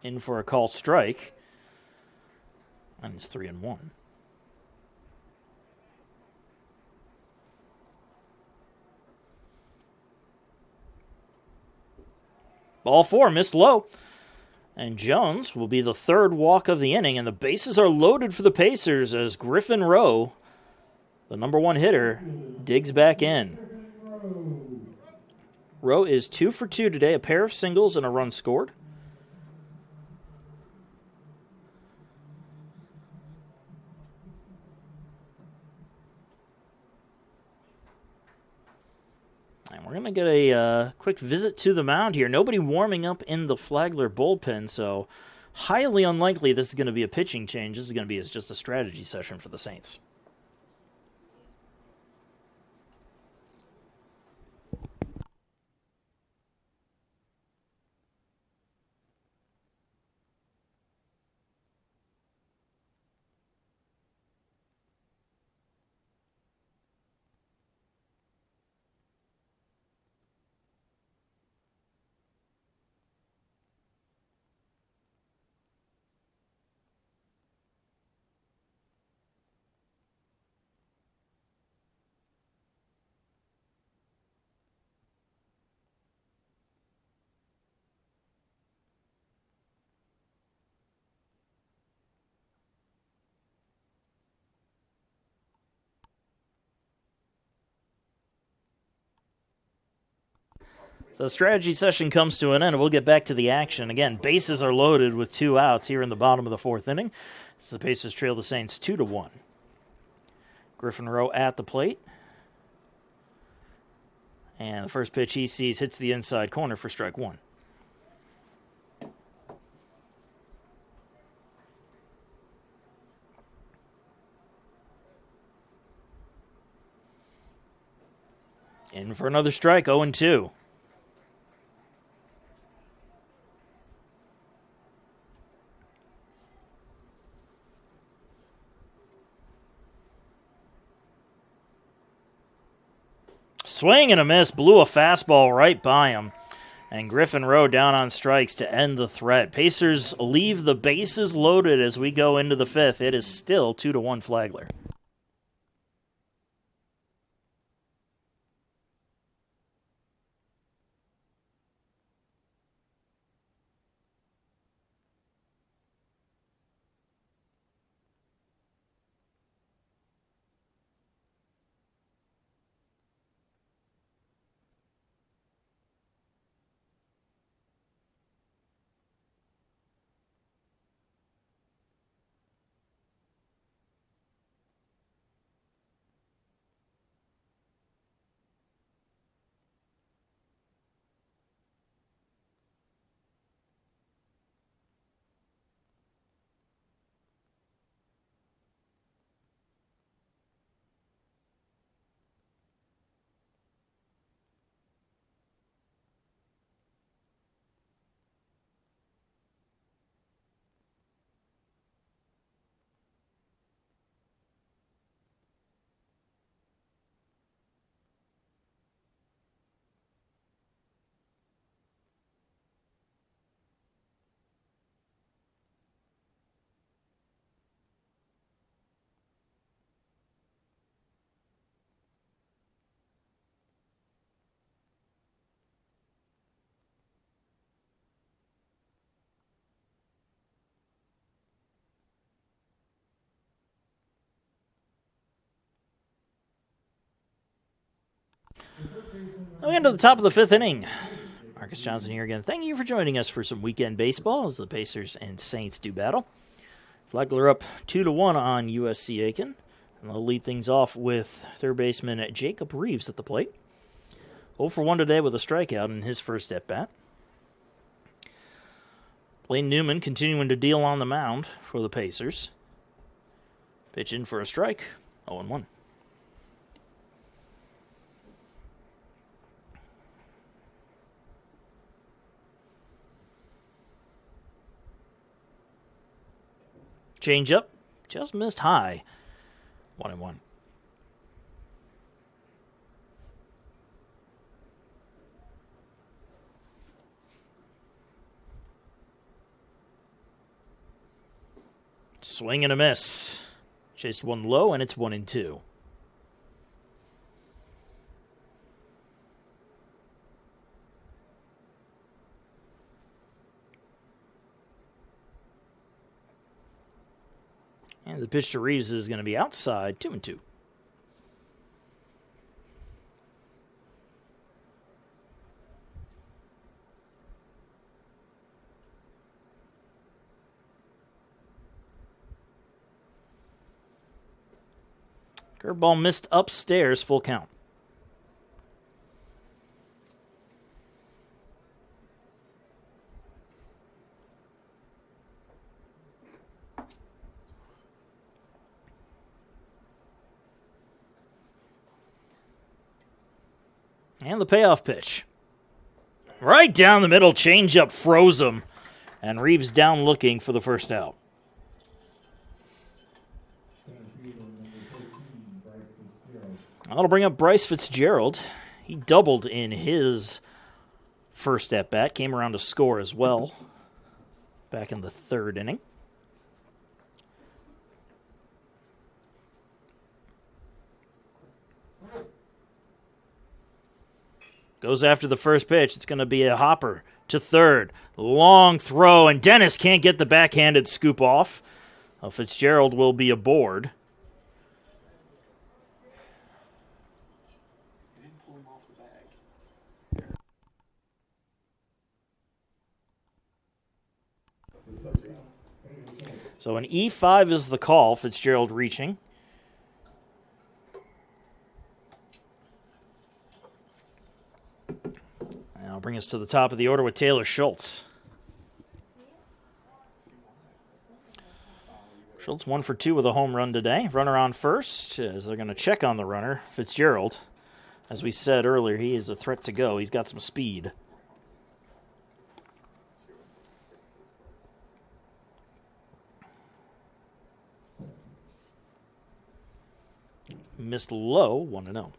In for a call strike. And it's 3-1. Ball 4, missed low. And Jones will be the 3rd walk of the inning, and the bases are loaded for the Pacers as Griffin Rowe, the number 1 hitter, digs back in. Rowe is 2 for 2 today, a pair of singles and a run scored. And we're going to get a quick visit to the mound here. Nobody warming up in the Flagler bullpen, so highly unlikely this is going to be a pitching change. This is going to be just a strategy session for the Saints. The strategy session comes to an end, and we'll get back to the action. Again, bases are loaded with 2 outs here in the bottom of the 4th inning. As the Pacers trail the Saints 2-1. Griffin Rowe at the plate. And the first pitch he sees hits the inside corner for strike 1. In for another strike, 0-2. Swing and a miss, blew a fastball right by him. And Griffin Rowe down on strikes to end the threat. Pacers leave the bases loaded as we go into the 5th. It is still 2-1 Flagler. We get to the top of the 5th inning. Marcus Johnson here again. Thank you for joining us for some weekend baseball as the Pacers and Saints do battle. Flagler up 2-1 on USCA. And they'll lead things off with third baseman Jacob Reeves at the plate. 0 for 1 today with a strikeout in his first at-bat. Blaine Newman continuing to deal on the mound for the Pacers. Pitch in for a strike, 0-1. Change up, just missed high, 1-1. Swing and a miss. Chased one low, and it's 1-2. And the pitch to Reeves is going to be outside, 2-2. Curveball missed upstairs, full count. And the payoff pitch. Right down the middle, changeup froze him. And Reeves down looking for the first out. That'll bring up Bryce Fitzgerald. He doubled in his first at-bat. Came around to score as well back in the third inning. Goes after the first pitch. It's going to be a hopper to third. Long throw, and Dennis can't get the backhanded scoop off. Fitzgerald will be aboard. He didn't pull him off the bag. So an E5 is the call. Fitzgerald reaching. I'll bring us to the top of the order with Taylor Schultz. Schultz 1 for 2 with a home run today. Runner on first as they're going to check on the runner. Fitzgerald, as we said earlier, he is a threat to go. He's got some speed. Missed low, 1-0.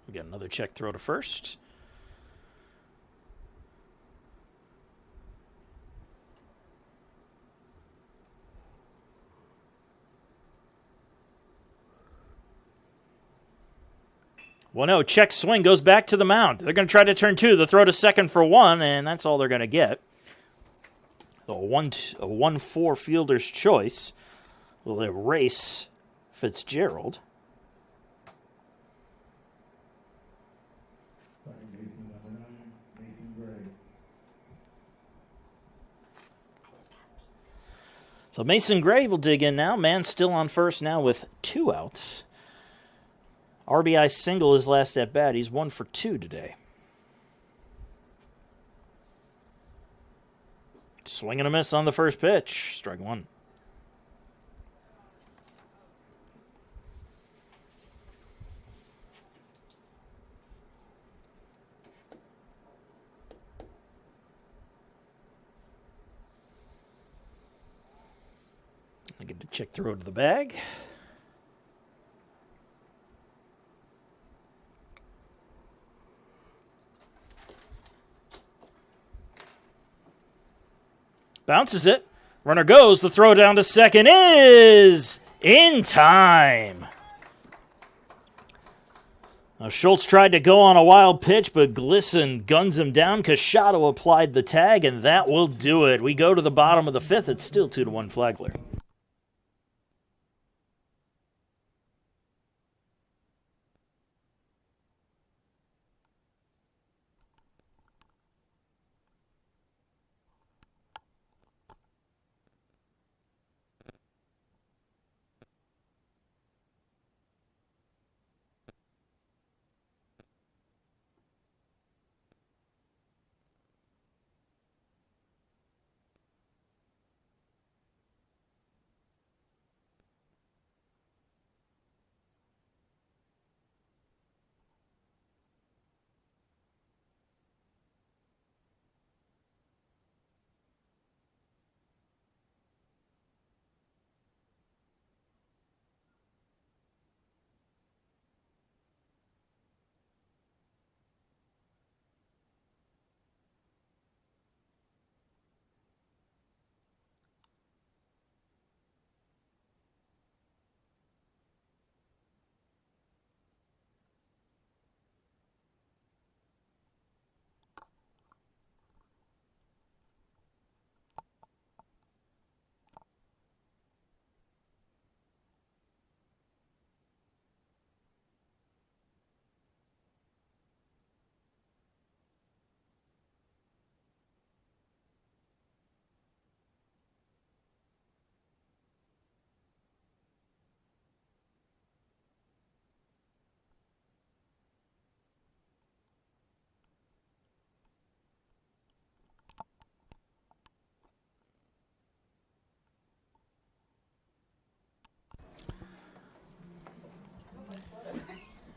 We got another check throw to first. Well, no, check swing goes back to the mound. They're going to try to turn 2. The throw to second for 1, and that's all they're going to get. So a 1-4 fielder's choice will erase Fitzgerald. So Mason Gray will dig in now. Man still on first now with 2 outs. RBI single his last at bat. He's 1 for 2 today. Swing and a miss on the first pitch. Strike 1. I get to check throw to the bag. Bounces it. Runner goes. The throw down to second is in time. Now Schultz tried to go on a wild pitch, but Glisson guns him down. Casciato applied the tag, and that will do it. We go to the bottom of the 5th. It's still 2-1 Flagler.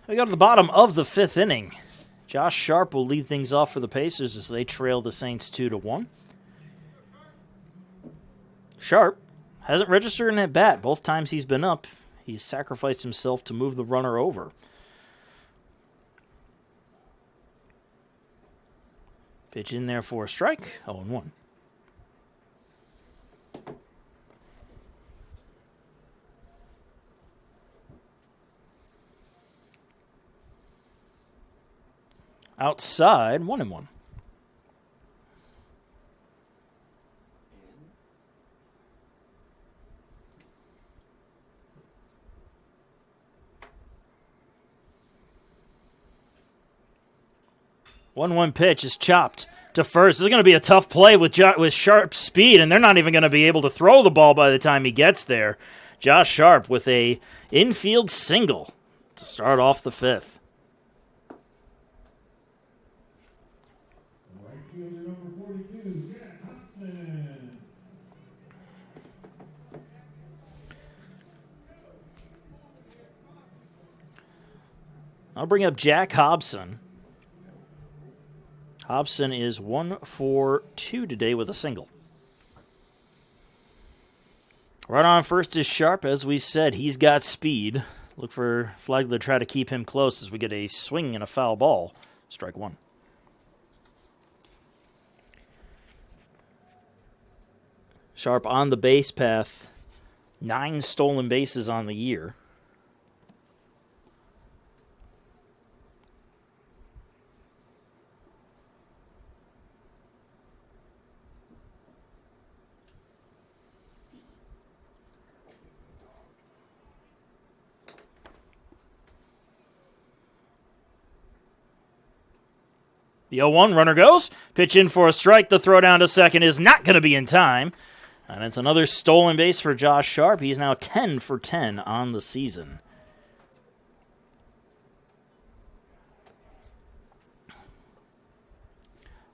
We go to the bottom of the 5th inning. Josh Sharp will lead things off for the Pacers as they trail the Saints 2-1. Sharp hasn't registered an at-bat. Both times he's been up, he's sacrificed himself to move the runner over. Pitch in there for a strike, 0-1. Outside, 1-1. 1-1 pitch is chopped to first. This is going to be a tough play with Sharp speed, and they're not even going to be able to throw the ball by the time he gets there. Josh Sharp with a infield single to start off the fifth. Right fielder number 42, Jack Hobson. I'll bring up Jack Hobson. Hobson is 1 for 2 today with a single. Right on first is Sharp. As we said, he's got speed. Look for Flagler to try to keep him close as we get a swing and a foul ball. Strike one. Sharp on the base path. 9 stolen bases on the year. The 0-1 runner goes. Pitch in for a strike. The throw down to second is not going to be in time. And it's another stolen base for Josh Sharp. He's now 10 for 10 on the season.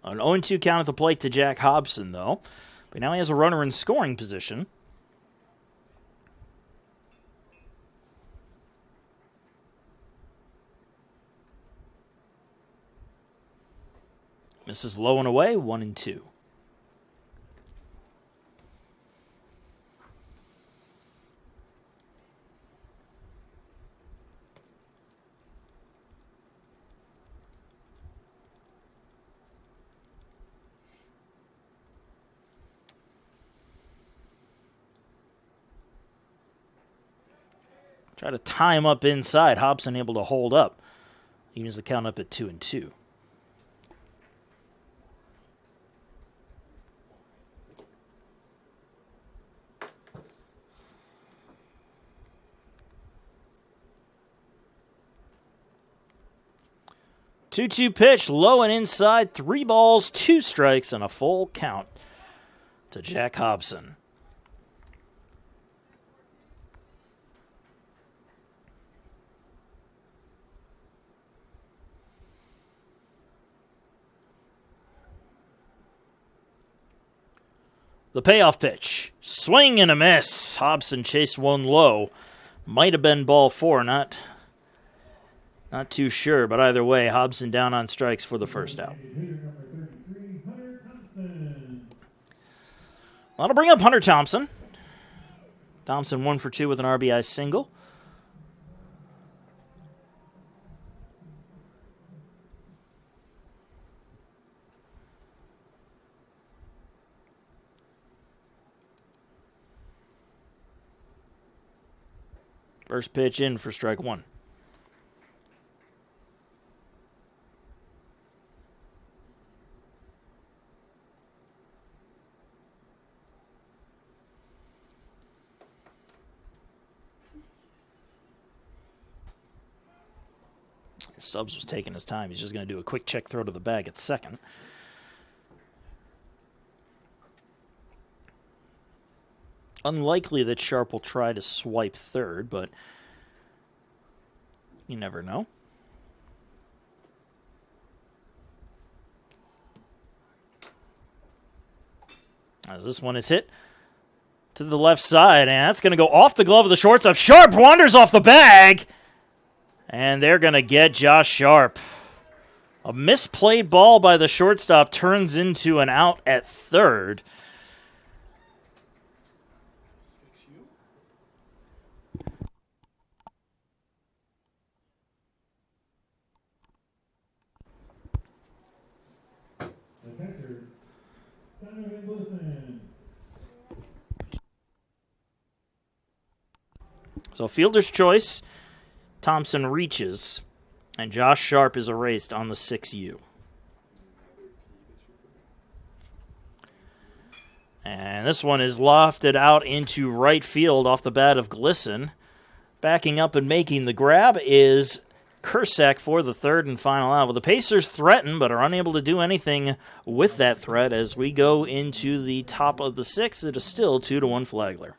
An 0-2 count at the plate to Jack Hobson, though. But now he has a runner in scoring position. This is low and away, 1-2. Try to tie him up inside. Hobson able to hold up. Evens the count up at 2-2. Two-two pitch, low and inside, 3 balls, 2 strikes, and a full count to Jack Hobson. The payoff pitch, swing and a miss. Hobson chased one low. Might have been ball 4, not too sure, but either way, Hobson down on strikes for the first out. That'll bring up Hunter Thompson. Thompson 1 for 2 with an RBI single. First pitch in for strike 1. Stubbs was taking his time. He's just going to do a quick check throw to the bag at second. Unlikely that Sharp will try to swipe third, but you never know. As this one is hit to the left side, and that's going to go off the glove of the shortstop. Sharp wanders off the bag. And they're going to get Josh Sharp. A misplayed ball by the shortstop turns into an out at third. So fielder's choice. Thompson reaches, and Josh Sharp is erased on the 6U. And this one is lofted out into right field off the bat of Glisson. Backing up and making the grab is Kursak for the third and final out. Well, the Pacers threaten but are unable to do anything with that threat as we go into the top of the sixth. It is still 2-1 Flagler.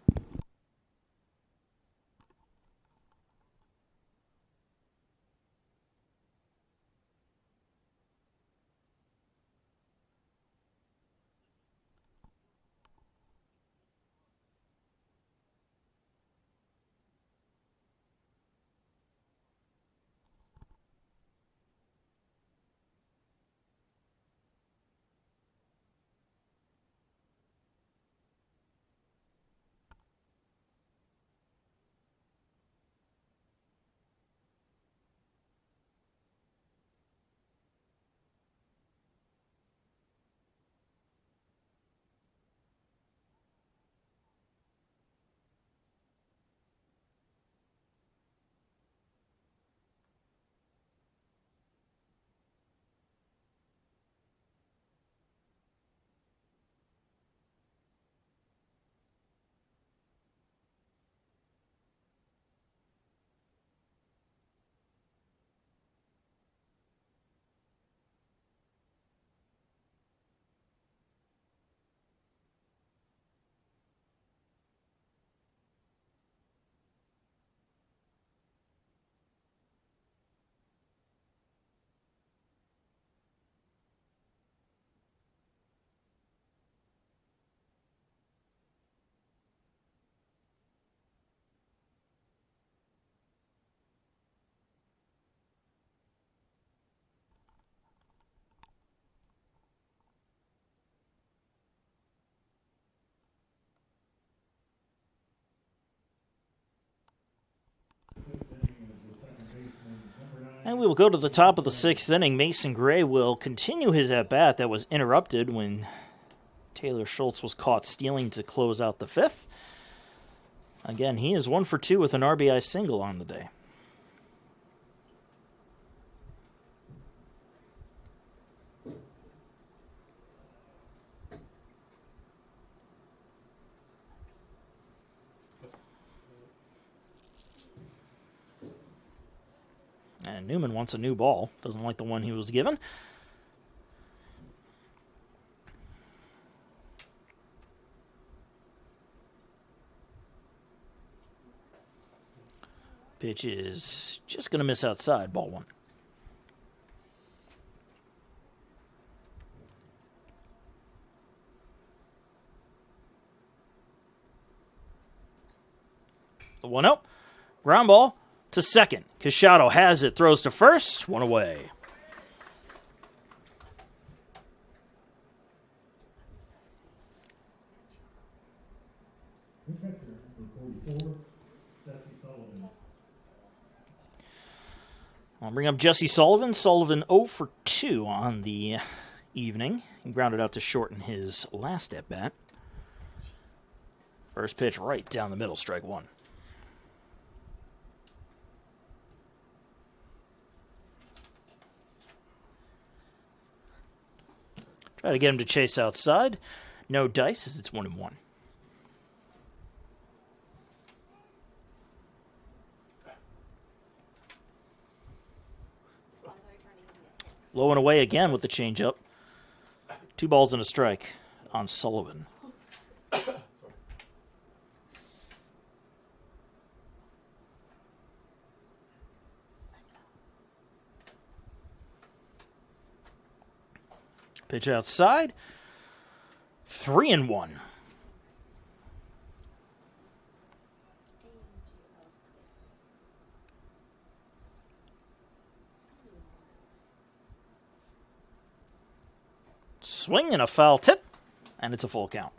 And we will go to the top of the sixth inning. Mason Gray will continue his at-bat that was interrupted when Taylor Schultz was caught stealing to close out the fifth. Again, he is 1 for 2 with an RBI single on the day. And Newman wants a new ball. Doesn't like the one he was given. Pitch is just going to miss outside. Ball 1. The 1-0. Ground ball to second. Casciato has it, throws to first, 1 away. The catcher, number 44, Jesse Sullivan. I'll bring up Jesse Sullivan. Sullivan 0 for 2 on the evening. He grounded out to shorten his last at-bat. First pitch right down the middle, strike 1. Try to get him to chase outside. No dice as it's 1-1. Low and away again with the changeup. 2 balls and a strike on Sullivan. Pitch outside. 3-1. Swing and a foul tip, and it's a full count.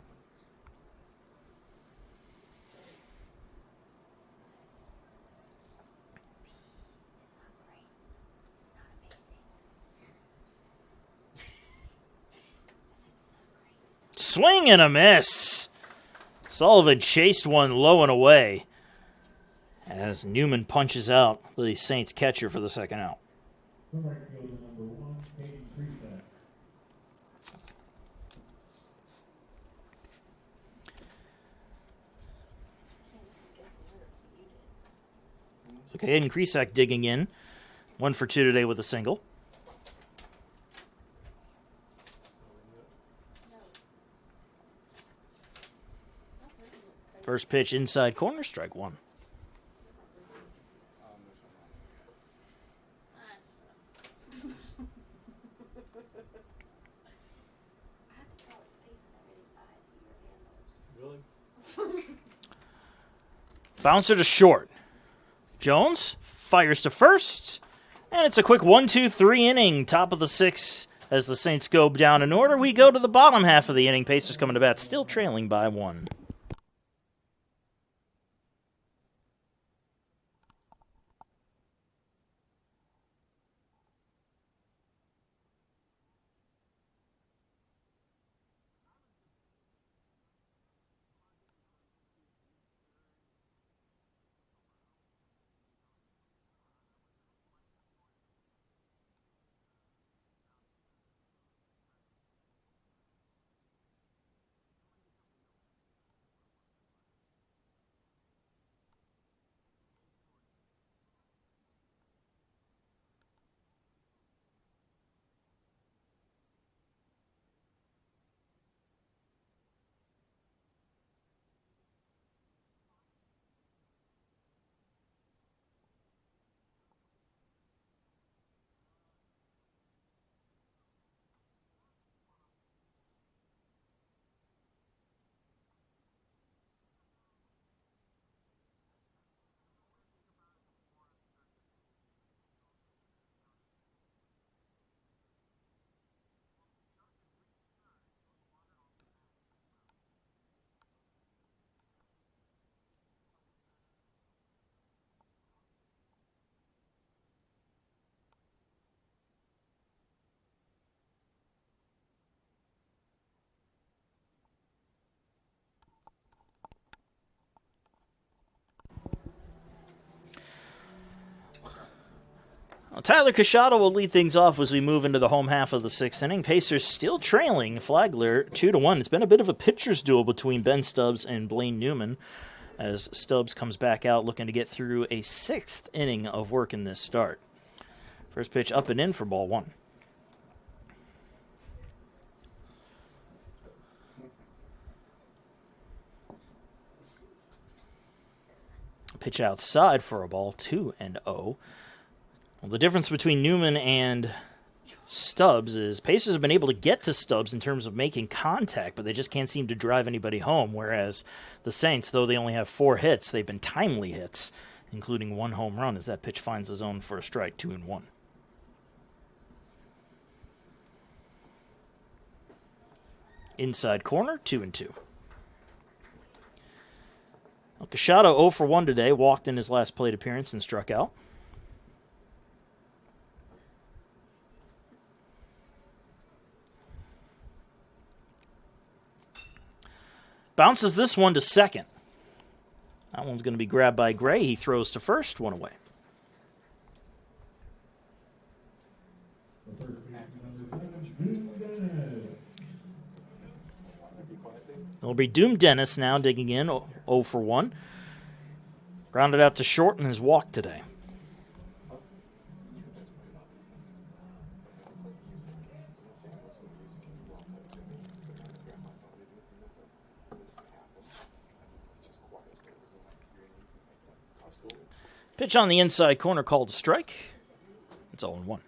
Swing and a miss. Sullivan chased one low and away as Newman punches out the Saints catcher for the second out. The right fielder, number 1, Hayden Creasack. Okay, Hayden Creasack digging in. 1 for 2 today with a single. First pitch inside corner, strike 1. Really? Bouncer to short. Jones fires to first, and it's a quick 1-2-3 inning. Top of the 6th as the Saints go down in order. We go to the bottom half of the inning. Pacers coming to bat, still trailing by 1. Well, Tyler Cachado will lead things off as we move into the home half of the 6th inning. Pacers still trailing Flagler 2-1. It's been a bit of a pitcher's duel between Ben Stubbs and Blaine Newman as Stubbs comes back out looking to get through a 6th inning of work in this start. First pitch up and in for ball 1. Pitch outside for a ball, 2-0. Well, the difference between Newman and Stubbs is Pacers have been able to get to Stubbs in terms of making contact, but they just can't seem to drive anybody home, whereas the Saints, though they only have 4 hits, they've been timely hits, including 1 home run as that pitch finds the zone for a strike, 2-1. Inside corner, 2-2. Well, Cachado 0 for 1 today, walked in his last plate appearance and struck out. Bounces this one to second. That one's going to be grabbed by Gray. He throws to first, 1 away. It'll be Doom Dennis now digging in, 0 for 1. Grounded out to short in his walk today. Pitch on the inside corner called a strike. It's 0-1.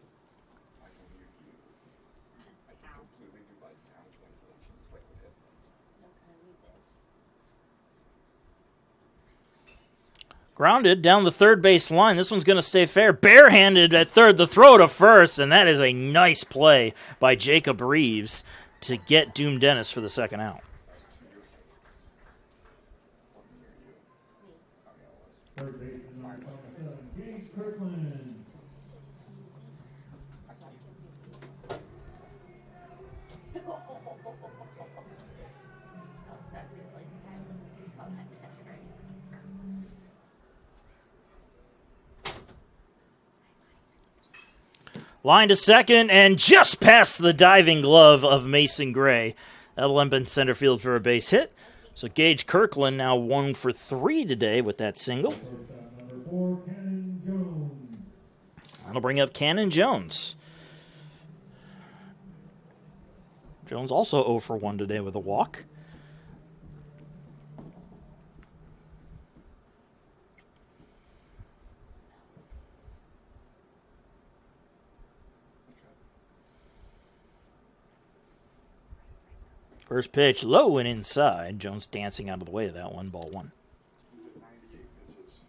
Grounded down the third base line. This one's going to stay fair. Barehanded at third. The throw to first, and that is a nice play by Jacob Reeves to get Doom Dennis for the second out. Third baseman number 7, Gage Kirkland. Line to second and just past the diving glove of Mason Gray. That'll end in center field for a base hit. So Gage Kirkland now 1 for 3 today with that single. Shortstop number 4, Cannon Jones. That'll bring up Cannon Jones. Jones also 0 for 1 today with a walk. First pitch, low and inside. Jones dancing out of the way of that one, ball one. He's at 98 pitches.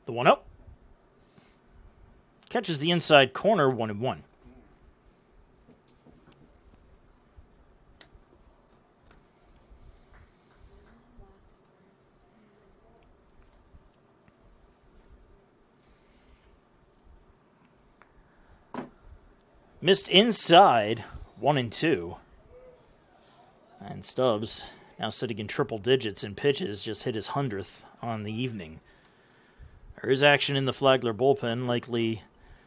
The 1-0. Catches the inside corner, 1-1. Missed inside, 1-2. And Stubbs, now sitting in triple digits in pitches, just hit his 100th on the evening. There is action in the Flagler bullpen. Likely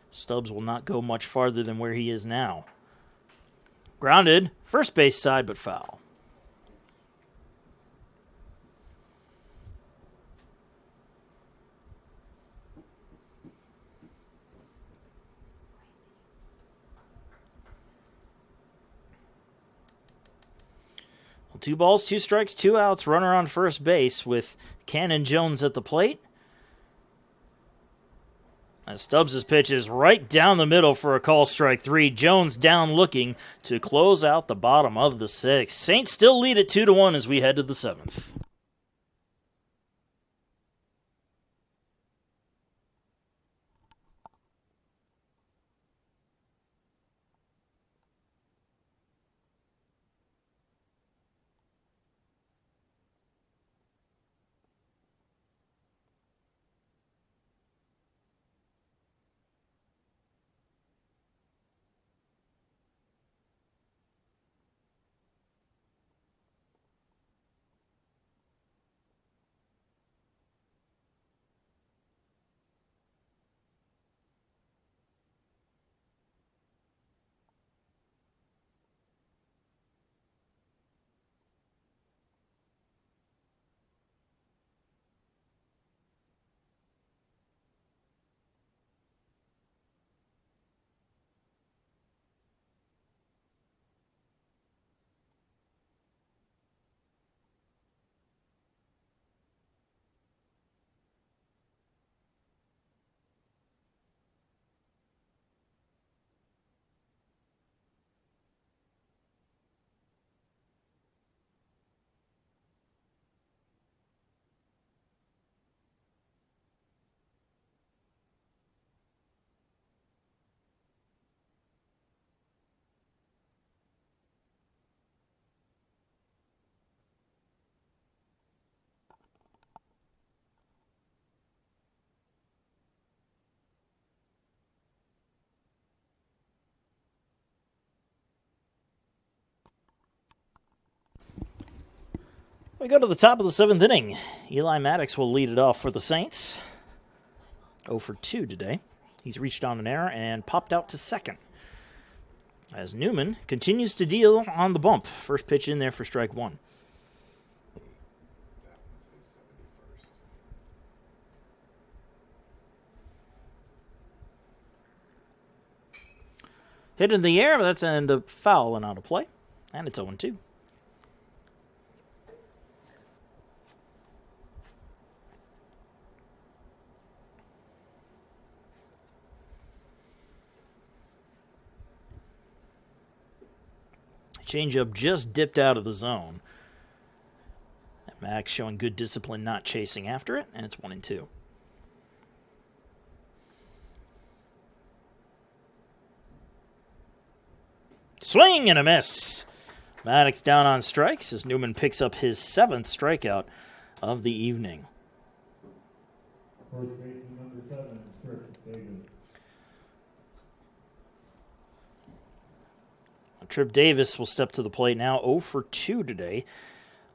Stubbs will not go much farther than where he is now. Grounded, first base side, but foul. Well, 2 balls, 2 strikes, 2 outs, runner on first base with Cannon Jones at the plate. As Stubbs' pitch is right down the middle for a call strike 3. Jones down looking to close out the bottom of the 6th. Saints still lead at 2-1 as we head to the 7th. We go to the top of the 7th inning. Eli Maddox will lead it off for the Saints. 0 for 2 today. He's reached on an error and popped out to second. As Newman continues to deal on the bump. First pitch in there for strike 1. That was his 71st. Hit in the air, but that's an end up foul and out of play. And it's 0-2. Changeup just dipped out of the zone. And Max showing good discipline, not chasing after it, and it's 1-2. Swing and a miss. Maddox down on strikes as Newman picks up his 7th strikeout of the evening. First baseman number 7, Trip Davis. Trip Davis will step to the plate now, 0 for 2 today.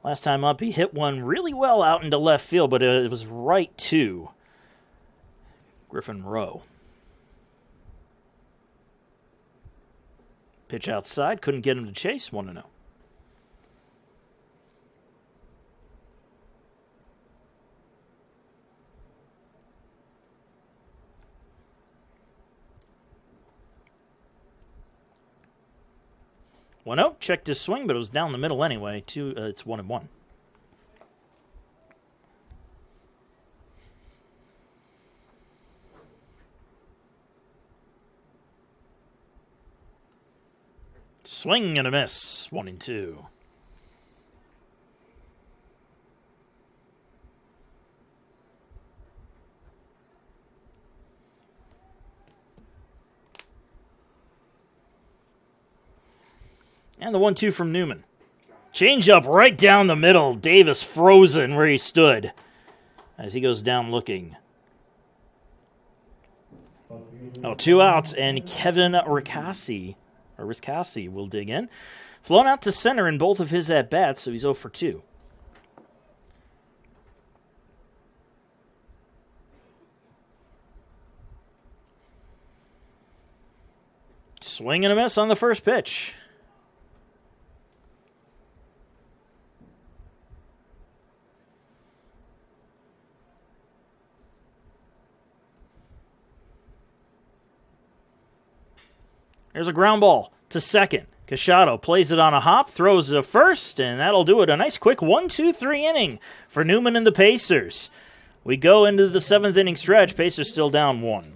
Last time up, he hit one really well out into left field, but it was right to Griffin Rowe. Pitch outside, couldn't get him to chase, 1-0. One out, checked his swing, but it was down the middle anyway. It's 1-1. Swing and a miss, 1-2. And the 1-2 from Newman. Change up right down the middle. Davis frozen where he stood as he goes down looking. Oh, 2 outs, and Kevin Ricassi will dig in. Flown out to center in both of his at-bats, so he's 0 for 2. Swing and a miss on the first pitch. There's a ground ball to second. Cachado plays it on a hop, throws it to first, and that'll do it. A nice quick 1-2-3 inning for Newman and the Pacers. We go into the 7th inning stretch. Pacers still down 1.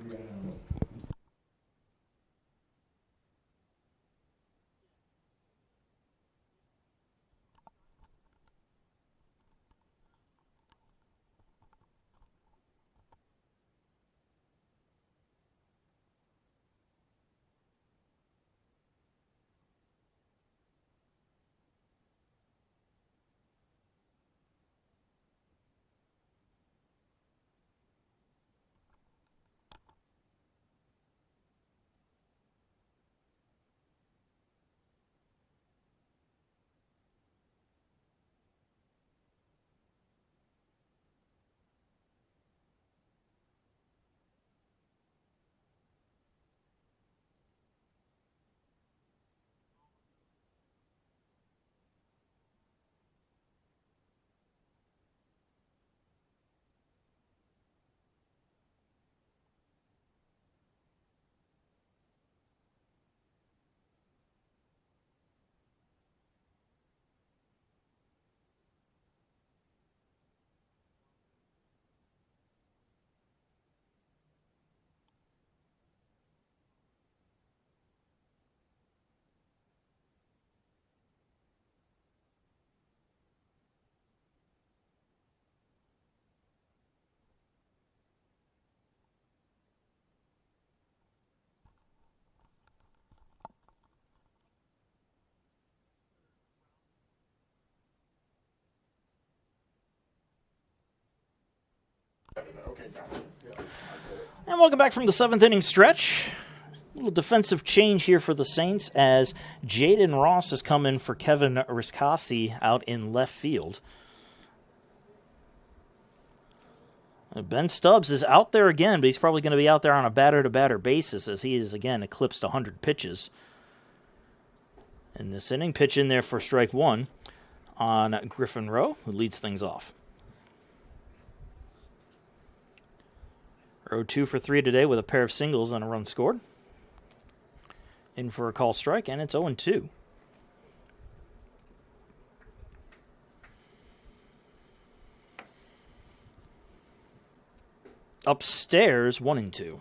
And welcome back from the 7th inning stretch. A little defensive change here for the Saints as Jaden Ross has come in for Kevin Riscassi out in left field. Ben Stubbs is out there again, but he's probably going to be out there on a batter-to-batter basis as he has, again, eclipsed 100 pitches in this inning. Pitch in there for strike 1 on Griffin Rowe, who leads things off. Rowe 2 for 3 today with a pair of singles and a run scored. In for a call strike, and it's 0-2. Upstairs, 1-2.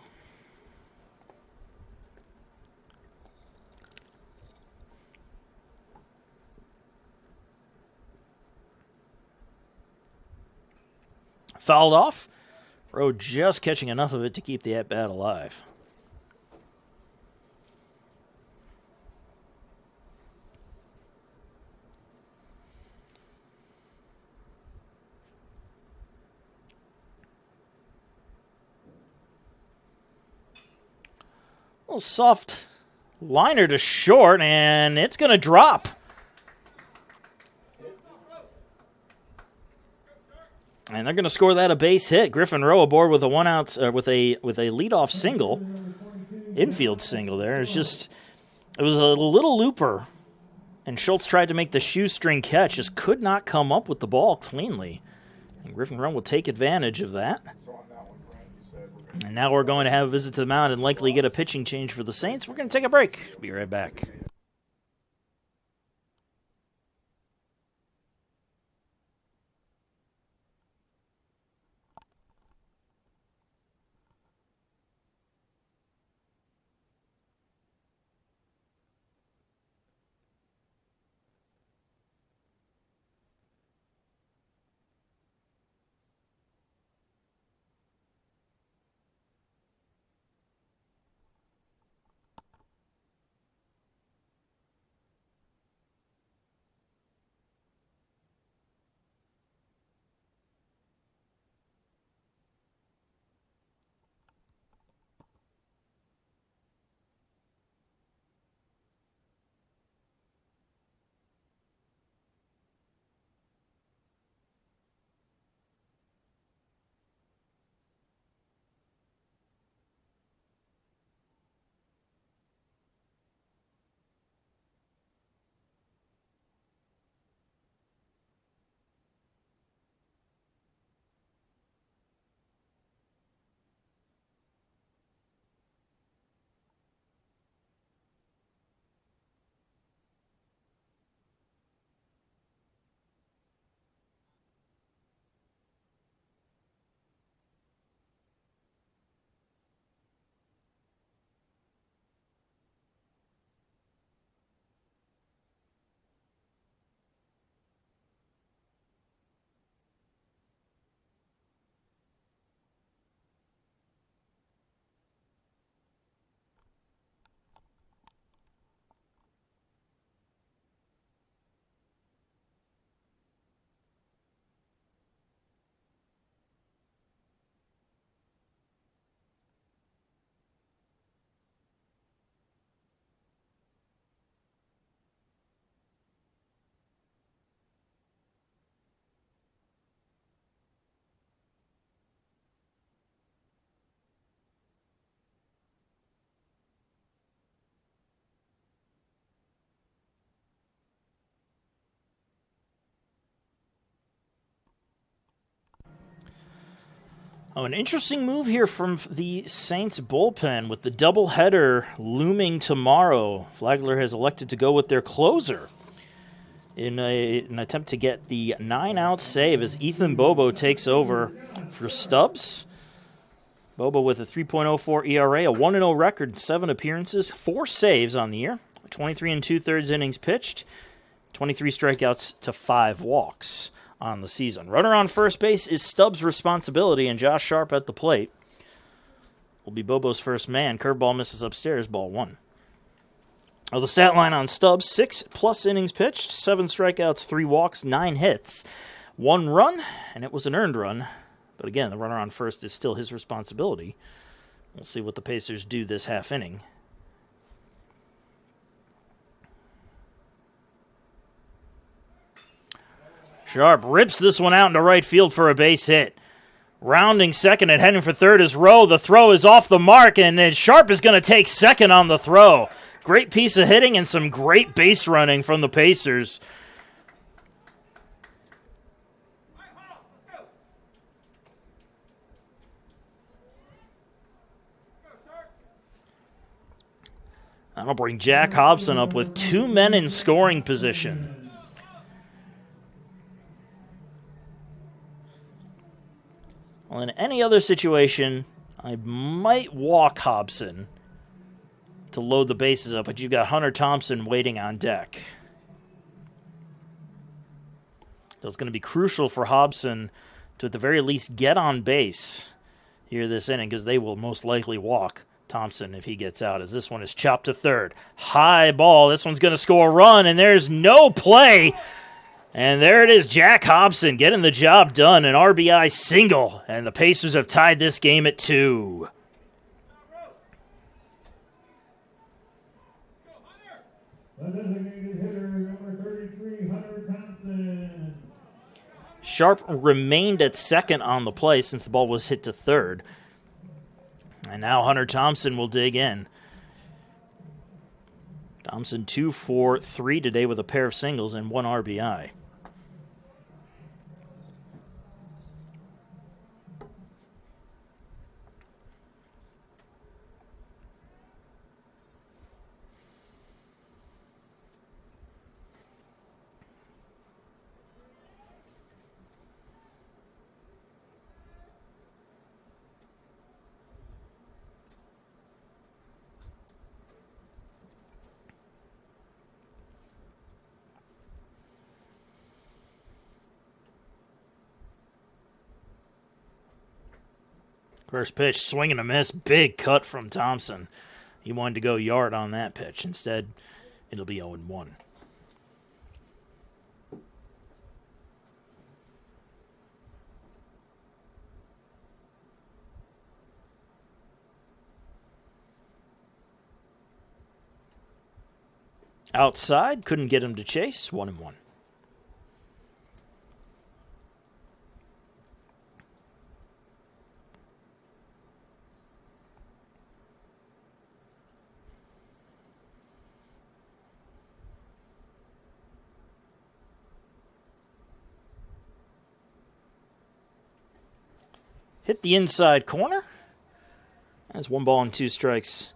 Fouled off. Rowe just catching enough of it to keep the at-bat alive. A little soft liner to short, and it's going to drop. And they're going to score that a base hit. Griffin Rowe aboard with a with a leadoff single, infield single. There, it's just It was a little looper, and Schultz tried to make the shoestring catch, just could not come up with the ball cleanly. And Griffin Run will take advantage of that. So on that one, Grant, you said we're going to And now we're going to have a visit to the mound and likely get a pitching change for the Saints. We're going to take a break. Be right back. Oh, an interesting move here from the Saints bullpen with the doubleheader looming tomorrow. Flagler has elected to go with their closer in an attempt to get the 9-out save as Ethan Bobo takes over for Stubbs. Bobo with a 3.04 ERA, a 1-0 record, 7 appearances, 4 saves on the year, 23 2/3 innings pitched, 23 strikeouts to 5 walks on the season. Runner on first base is Stubbs' responsibility, and Josh Sharp at the plate will be Bobo's first man. Curveball misses upstairs, ball 1. Well, the stat line on Stubbs, 6+ innings pitched, 7 strikeouts, 3 walks, 9 hits, 1 run, and it was an earned run. But again, the runner on first is still his responsibility. We'll see what the Pacers do this half inning. Sharp rips this one out into right field for a base hit. Rounding second and heading for third is Rowe. The throw is off the mark, and then Sharp is going to take second on the throw. Great piece of hitting and some great base running from the Pacers. That'll bring Jack Hobson up with 2 men in scoring position. Well, in any other situation, I might walk Hobson to load the bases up, but you've got Hunter Thompson waiting on deck. So it's going to be crucial for Hobson to, at the very least, get on base here this inning, because they will most likely walk Thompson if he gets out, as this one is chopped to third. High ball. This one's going to score a run, and there's no play. And there it is, Jack Hobson getting the job done, an RBI single, and the Pacers have tied this game at 2. The designated hitter, number 33, Hunter Thompson. Sharp remained at second on the play since the ball was hit to third. And now Hunter Thompson will dig in. Thompson 2 for 3 today with a pair of singles and 1 RBI. First pitch, swing and a miss. Big cut from Thompson. He wanted to go yard on that pitch. Instead, it'll be 0-1. Outside, couldn't get him to chase. 1-1. Hit the inside corner. That's 1 ball and 2 strikes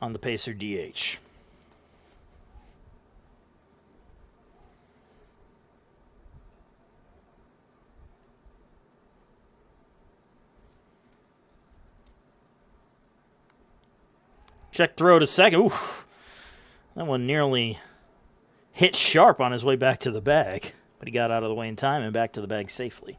on the Pacer DH. Check throw to second. Ooh, that one nearly hit sharp on his way back to the bag, but he got out of the way in time and back to the bag safely.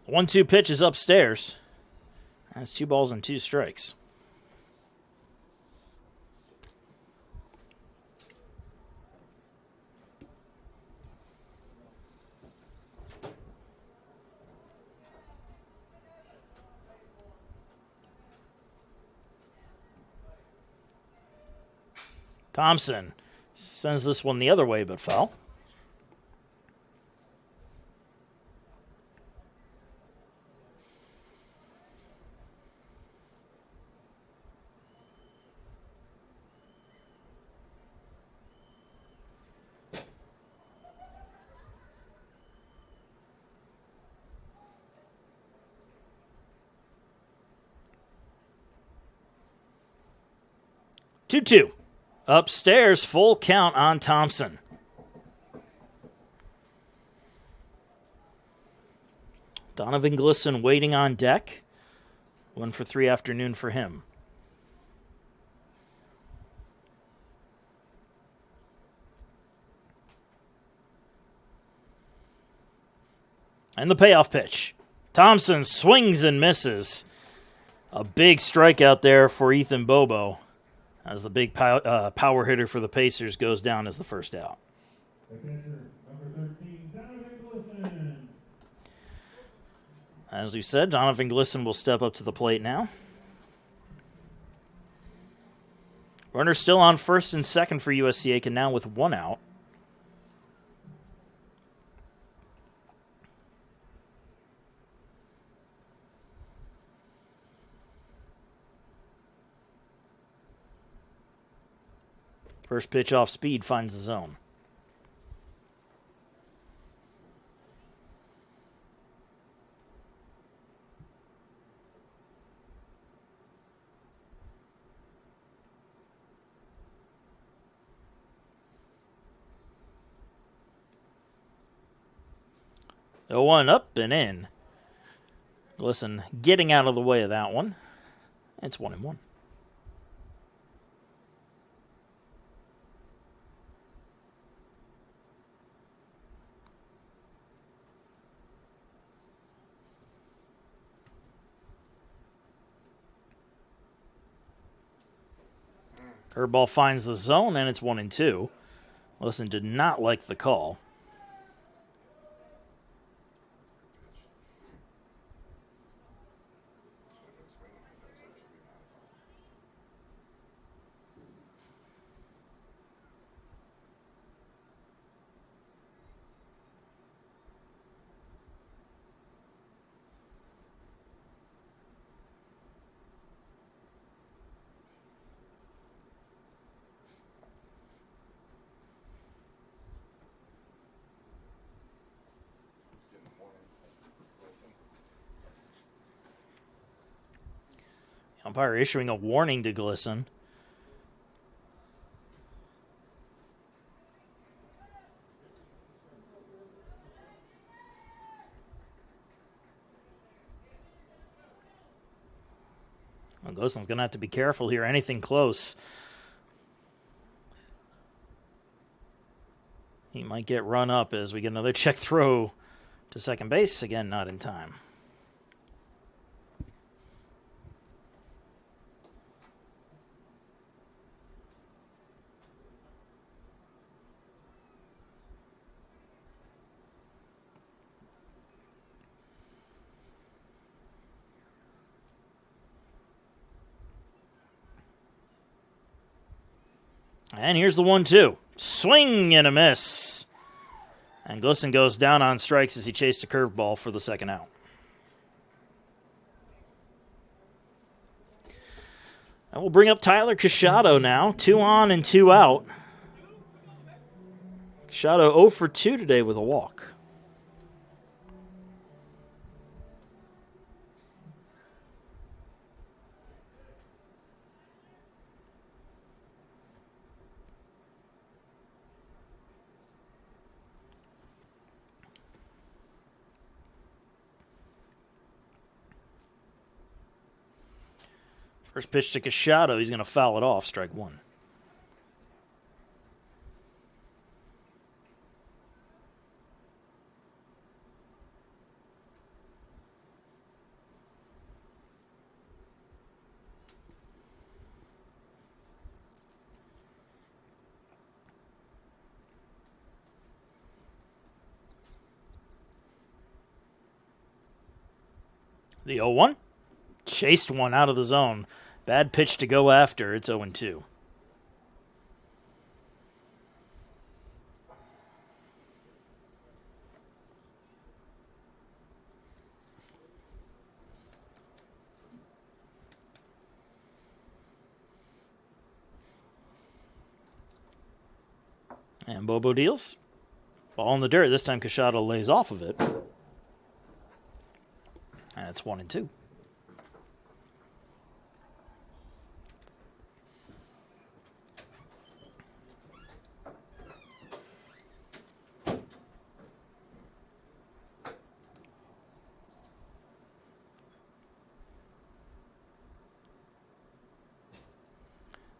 The 1-2 pitch is upstairs. That's 2 balls and 2 strikes. Thompson sends this one the other way, but foul. Two. Upstairs, full count on Thompson. Donovan Glisson waiting on deck. 1 for 3 afternoon for him. And the payoff pitch. Thompson swings and misses. A big strikeout there for Ethan Bobo, as the big power hitter for the Pacers goes down as the first out. The catcher, number 13, Donovan Glisson. As we said, Donovan Glisson will step up to the plate now. Runner still on first and second for USCA, and now with 1 out. First pitch off speed finds the zone. The 1 up and in. Listen, getting out of the way of that one. It's 1-1. Curveball finds the zone, and it's 1-2. Listen, did not like the call. Umpire issuing a warning to Glisson. Well, Glisson's going to have to be careful here. Anything close, he might get run up as we get another check throw to second base. Again, not in time. And here's the 1-2. Swing and a miss. And Glisson goes down on strikes as he chased a curveball for the second out. And we'll bring up Tyler Cachado now. 2 on and 2 out. Cachado 0 for 2 today with a walk. First pitch to Cachado, he's going to foul it off, strike 1. The 0-1. Chased one out of the zone. Bad pitch to go after. It's 0-2. And Bobo deals. Ball in the dirt. This time Cachado lays off of it. And it's 1-2.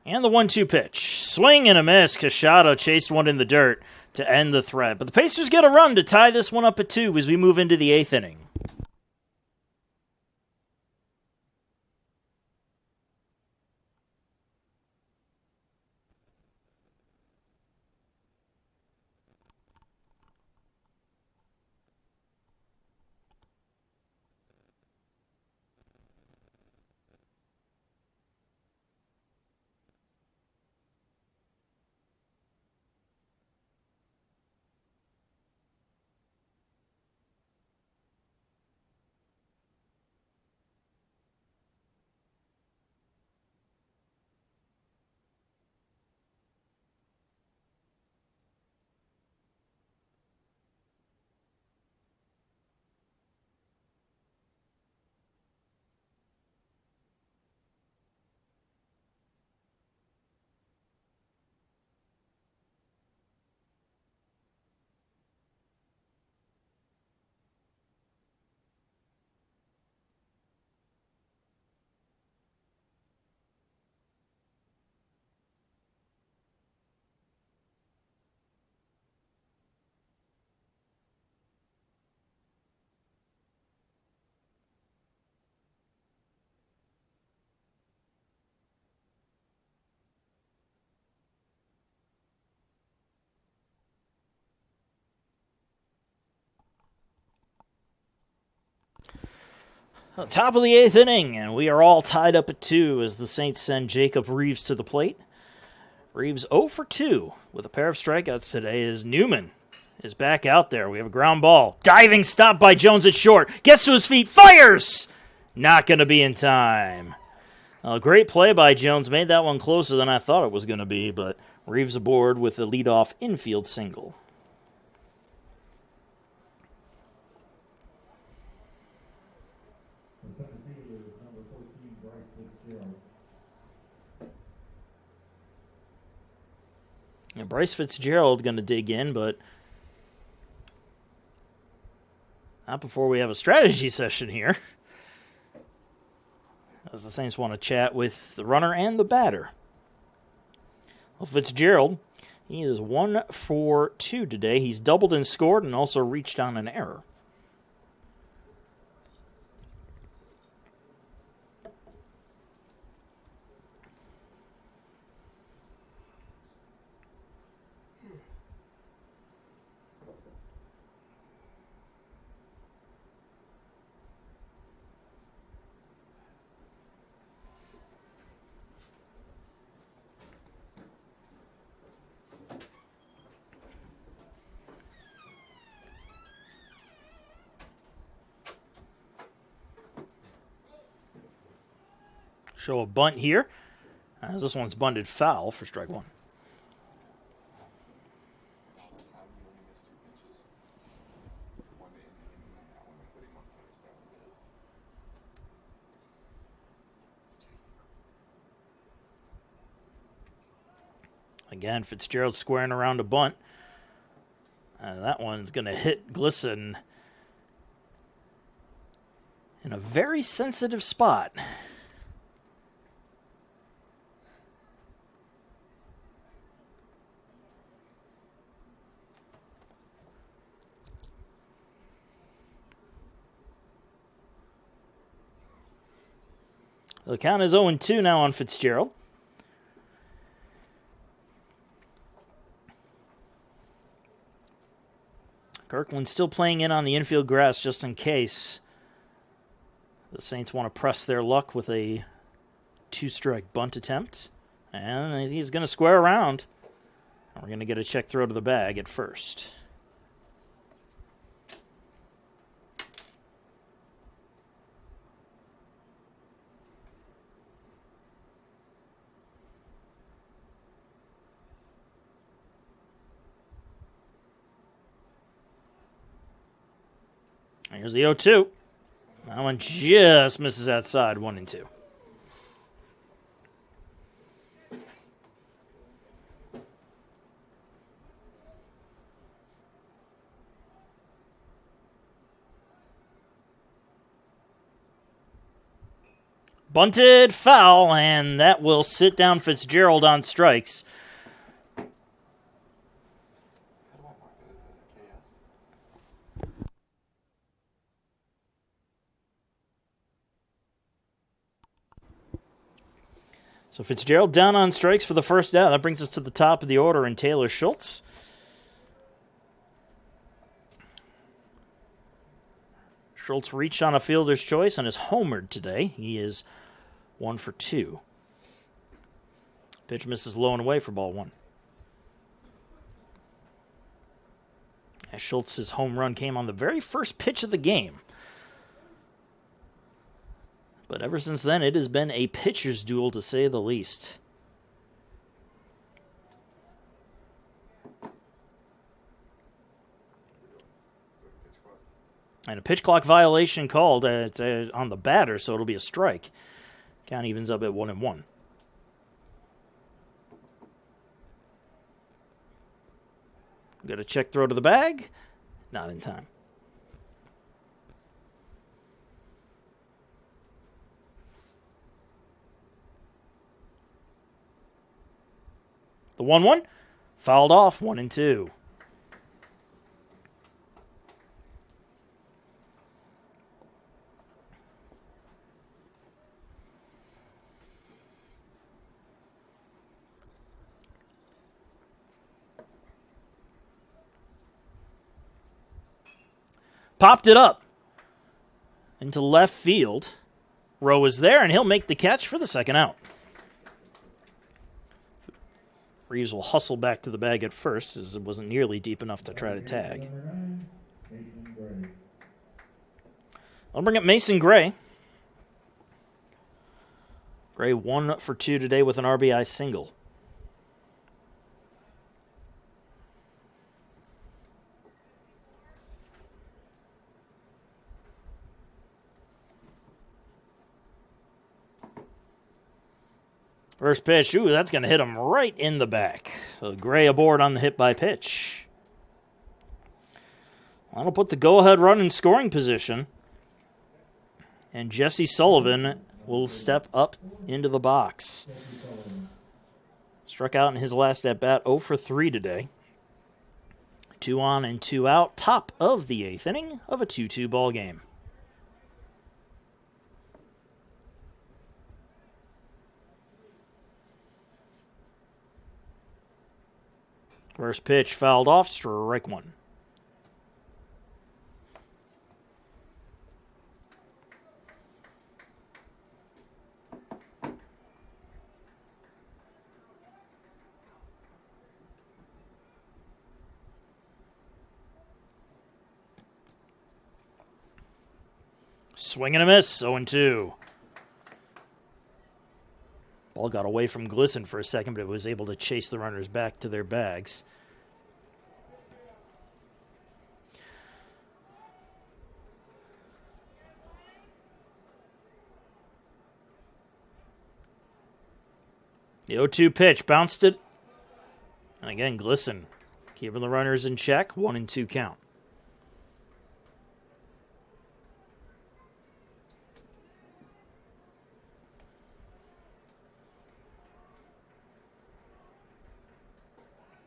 And the 1-2 pitch. Swing and a miss. Cachado chased one in the dirt to end the threat. But the Pacers get a run to tie this one up at 2 as we move into the 8th inning. Top of the 8th inning, and we are all tied up at 2 as the Saints send Jacob Reeves to the plate. Reeves 0 for 2 with a pair of strikeouts today as Newman is back out there. We have a ground ball. Diving stop by Jones at short. Gets to his feet. Fires! Not going to be in time. A great play by Jones. Made that one closer than I thought it was going to be, but Reeves aboard with the leadoff infield single. The center fielder is number 14, Brian And Bryce Fitzgerald going to dig in, but not before we have a strategy session here. As the Saints want to chat with the runner and the batter. Well, Fitzgerald, he is 1 for 2 today. He's doubled and scored and also reached on an error. Show a bunt here, as this one's bunted foul for strike one. All the time he only missed 2 pitches. One to Indian and then that one I put him on first. That was it. Again, Fitzgerald squaring around a bunt. That one's going to hit Glisson in a very sensitive spot. The count is 0-2 now on Fitzgerald. Kirkland still playing in on the infield grass just in case the Saints want to press their luck with a 2-strike bunt attempt. And he's going to square around. We're going to get a check throw to the bag at first. Here's the 0-2. That one just misses outside, 1-2. Bunted foul, and that will sit down Fitzgerald on strikes. How do I mark that as a KS? So Fitzgerald down on strikes for the first out. That brings us to the top of the order in Taylor Schultz. Schultz reached on a fielder's choice and is homered today. He is 1 for 2. Pitch misses low and away for ball 1. As Schultz's home run came on the very first pitch of the game. But ever since then, it has been a pitcher's duel, to say the least. And a pitch clock violation called on the batter, so it'll be a strike. Count evens up at 1-1. Got a check throw to the bag. Not in time. The 1-1 fouled off, 1-2. Popped it up into left field. Rowe is there, and he'll make the catch for the second out. Reeves will hustle back to the bag at first, as it wasn't nearly deep enough to try to tag. I'll bring up Mason Gray. Gray 1 for 2 today with an RBI single. First pitch, ooh, that's going to hit him right in the back. So Gray aboard on the hit by pitch. That'll put the go-ahead run in scoring position. And Jesse Sullivan will step up into the box. Struck out in his last at-bat, 0 for 3 today. 2 on and 2 out, top of the 8th inning of a 2-2 ball game. First pitch fouled off, strike one. Swing and a miss, 0-2. Ball got away from Glisson for a second, but it was able to chase the runners back to their bags. The 0-2 pitch, bounced it. And again, Glisson keeping the runners in check, 1-2 count.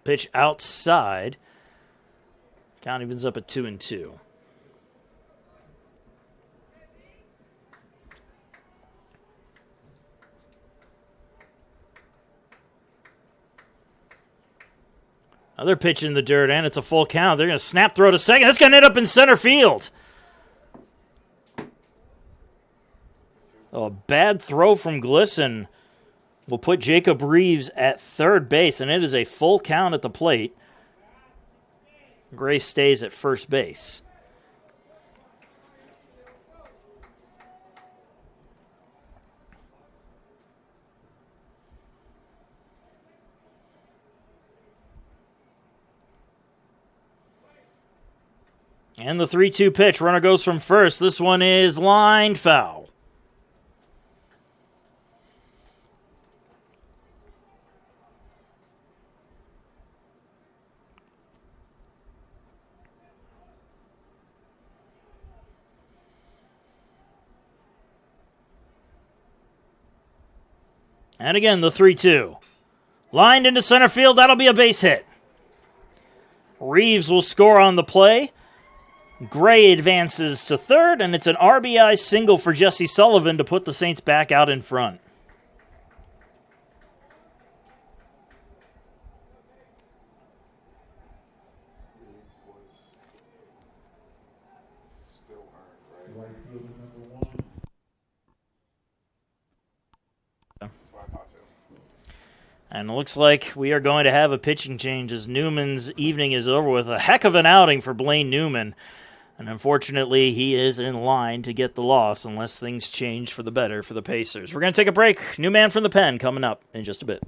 Pitch outside. Count evens up at 2-2. Another pitch in the dirt, and it's a full count. They're going to snap throw to second. That's going to end up in center field. Oh, a bad throw from Glisson will put Jacob Reeves at third base, and it is a full count at the plate. Gray stays at first base. And the 3-2 pitch. Runner goes from first. This one is lined foul. And again, the 3-2. Lined into center field. That'll be a base hit. Reeves will score on the play. Gray advances to third, and it's an RBI single for Jesse Sullivan to put the Saints back out in front. Reeves was still earned, right? Right fielder number 1. That's what I thought too. And it looks like we are going to have a pitching change as Newman's evening is over with. A heck of an outing for Blaine Newman. And unfortunately, he is in line to get the loss unless things change for the better for the Pacers. We're going to take a break. New man from the pen coming up in just a bit.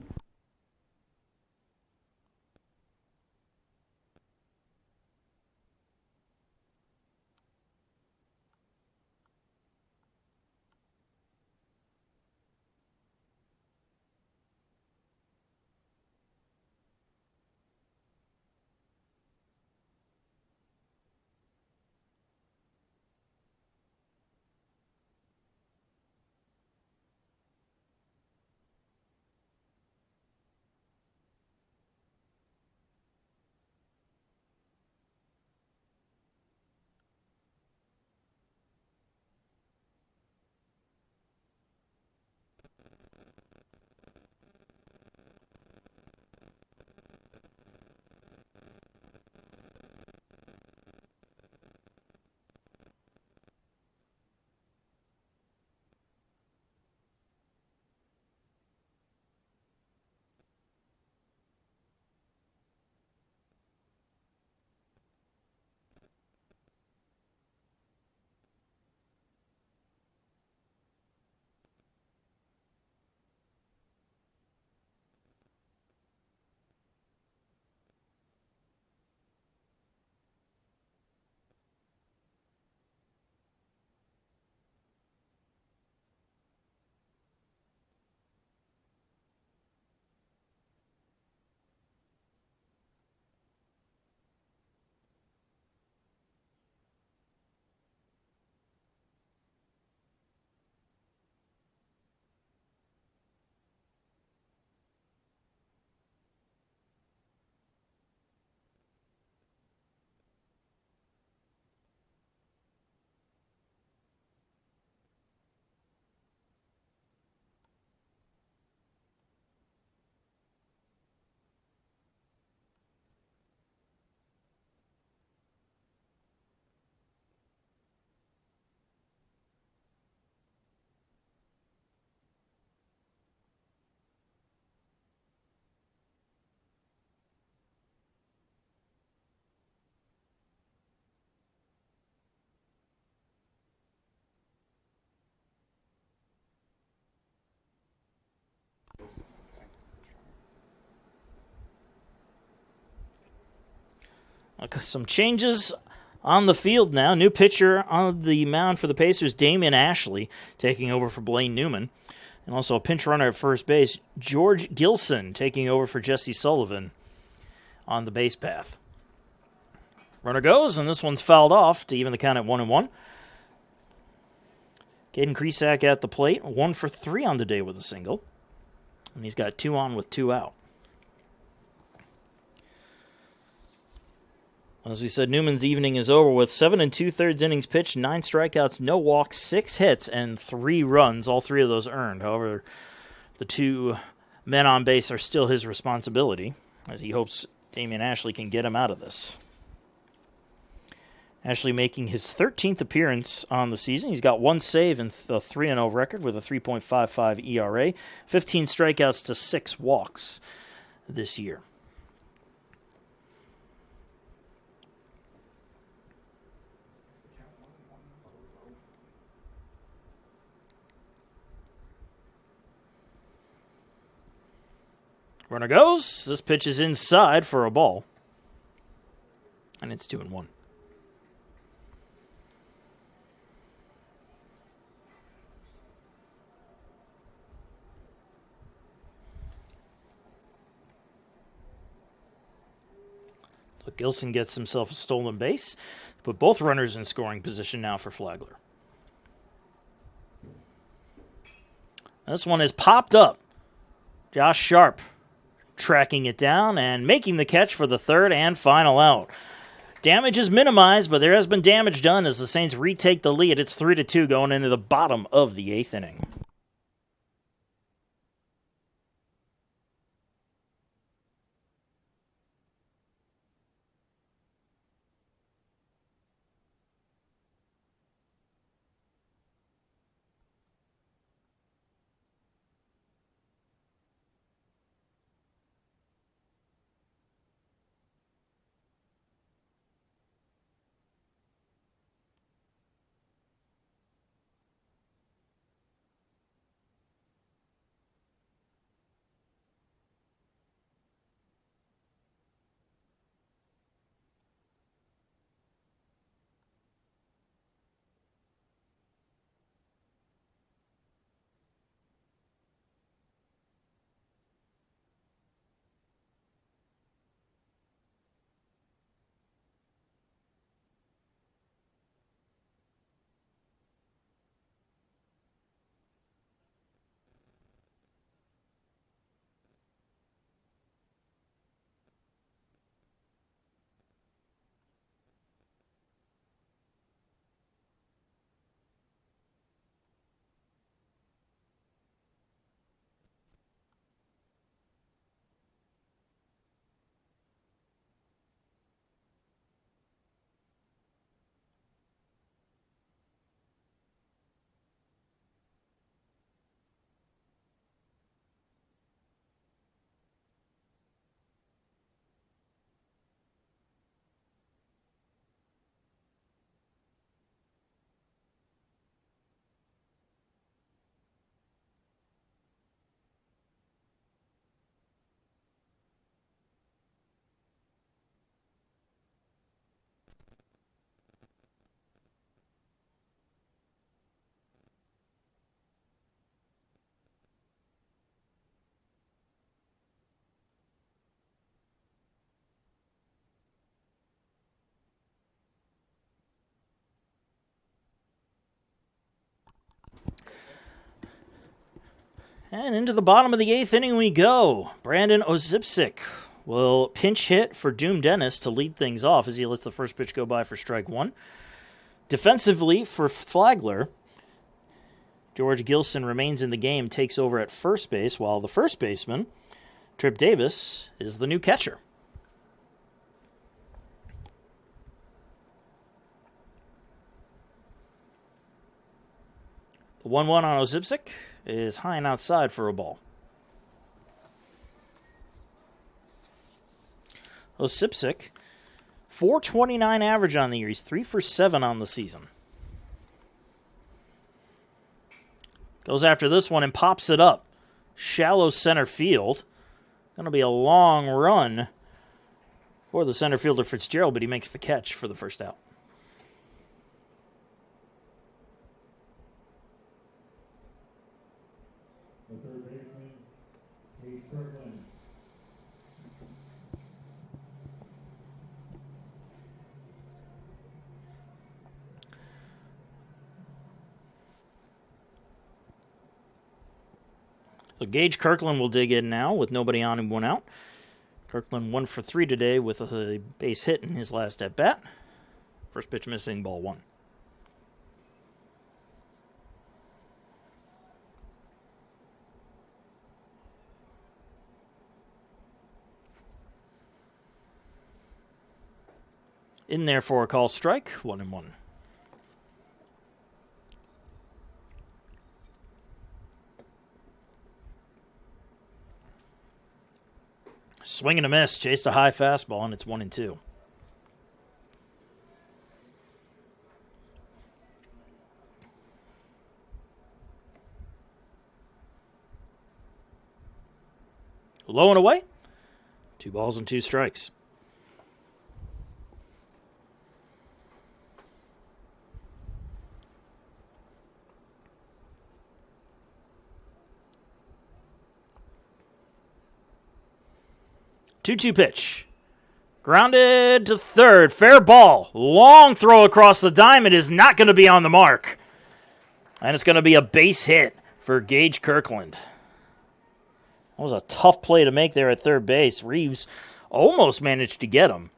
Some changes on the field now. New pitcher on the mound for the Pacers, Damian Ashley, taking over for Blaine Newman. And also a pinch runner at first base, George Gilson, taking over for Jesse Sullivan on the base path. Runner goes, and this one's fouled off to even the count at 1-1. Caden Kresak at the plate, 1 for 3 on the day with a single. And he's got 2 on with 2 out. As we said, Newman's evening is over with 7 2/3 innings pitched, 9 strikeouts, no walks, 6 hits, and 3 runs, all 3 of those earned. However, the 2 men on base are still his responsibility, as he hopes Damian Ashley can get him out of this. Ashley making his 13th appearance on the season. He's got 1 save and a 3-0 record with a 3.55 ERA, 15 strikeouts to 6 walks this year. Runner goes. This pitch is inside for a ball. And it's 2-1. So Gilson gets himself a stolen base. Put both runners in scoring position now for Flagler. This one is popped up. Josh Sharp tracking it down and making the catch for the 3rd and final out. Damage is minimized, but there has been damage done as the Saints retake the lead. It's 3-2 going into the bottom of the 8th inning. And into the bottom of the 8th inning we go. Brandon Ozipsik will pinch hit for Doom Dennis to lead things off as he lets the first pitch go by for strike 1. Defensively for Flagler, George Gilson remains in the game, takes over at first base, while the first baseman, Trip Davis, is the new catcher. The 1-1 on Ozipsik is high and outside for a ball. Ozipsik, 4.29 average on the year. He's 3 for 7 on the season. Goes after this one and pops it up. Shallow center field. Going to be a long run for the center fielder Fitzgerald, but he makes the catch for the first out. The third baseman, Gage Kirkland. So Gage Kirkland will dig in now with nobody on and 1 out. Kirkland 1 for 3 today with a base hit in his last at bat. First pitch missing, ball 1. In there for a call strike, 1-1. Swing and a miss, chased a high fastball, and it's 1-2. Low and away. 2 balls and 2 strikes. Two-two pitch. Grounded to third. Fair ball. Long throw across the diamond is not going to be on the mark. And it's going to be a base hit for Gage Kirkland. That was a tough play to make there at third base. Reeves almost managed to get him,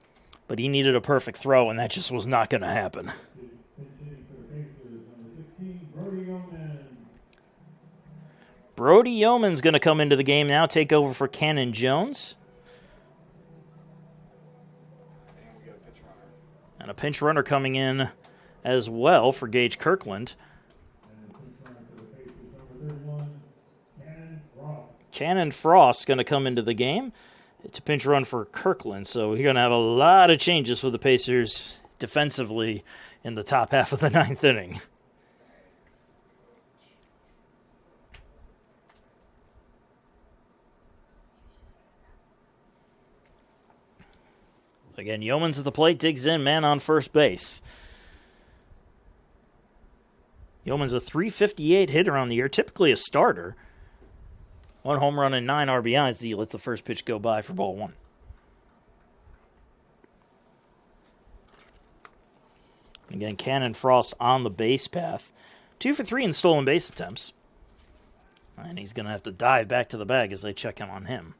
but he needed a perfect throw, and that just was not going to happen. Pinch hitting for the Pacers, number 16, Brody Yeoman. Brody Yeoman's going to come into the game now, take over for Cannon Jones. And we got a pitch runner. And a pinch runner coming in as well for Gage Kirkland. And pinch runner for the Pacers, number 31, Cannon Frost. Cannon Frost's going to come into the game. It's a pinch run for Kirkland, so you're going to have a lot of changes for the Pacers defensively in the top half of the 9th inning. Again, Yeoman's at the plate, digs in, man on first base. Yeoman's a .358 hitter on the year, typically a starter. 1 home run and 9 RBIs. He lets the first pitch go by for ball 1. Again, Cannon Frost on the base path. 2 for 3 in stolen base attempts. And he's going to have to dive back to the bag as they check in on him.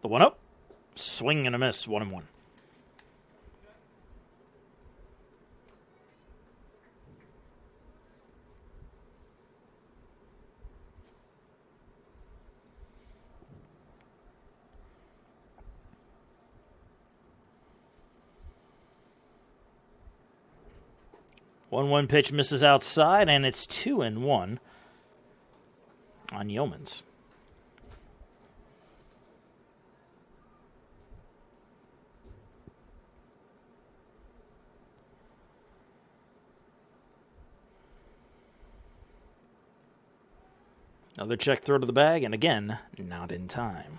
The 1-0. Swing and a miss, 1-1. One pitch misses outside, and it's 2-1 on Yeomans. Another check throw to the bag, and again, not in time.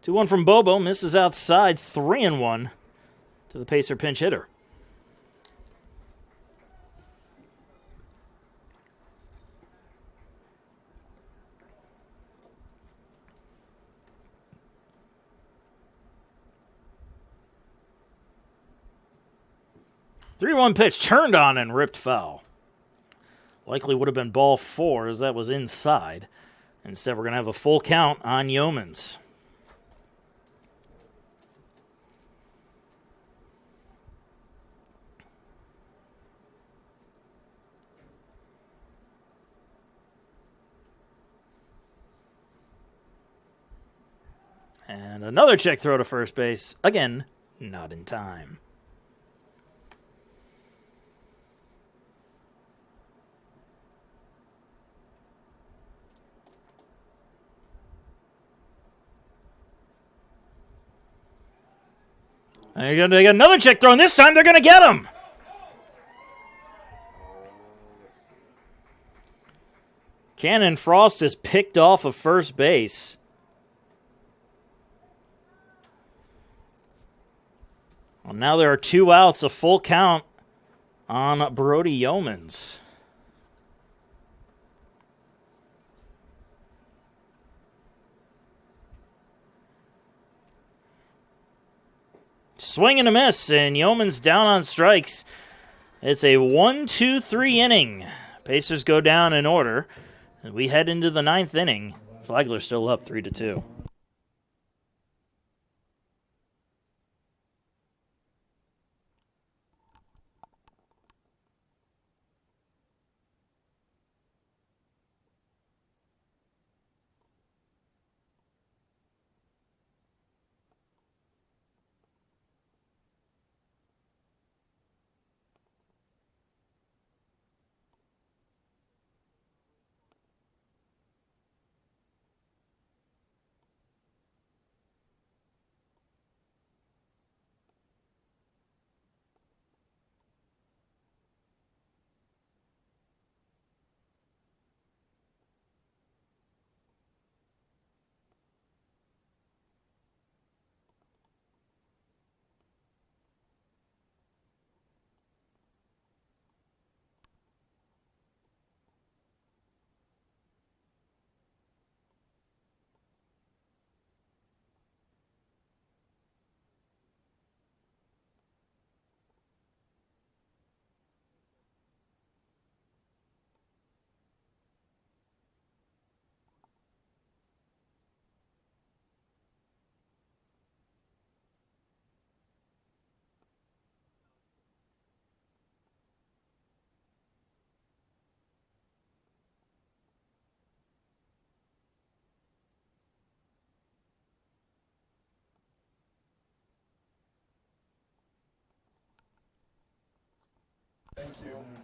Two one from Bobo, misses outside, 3-1 to the Pacer pinch hitter. Three-one pitch turned on and ripped foul. Likely would have been ball 4 as that was inside. Instead, we're going to have a full count on Yeomans. And another check throw to first base. Again, not in time. They got another check throw, and this time they're going to get him. Cannon Frost is picked off of first base. Well, now there are 2 outs, a full count on Brody Yeomans. Swing and a miss, and Yeomans down on strikes. It's a 1-2-3 inning. Pacers go down in order. And we head into the 9th inning. Flagler still up 3-2.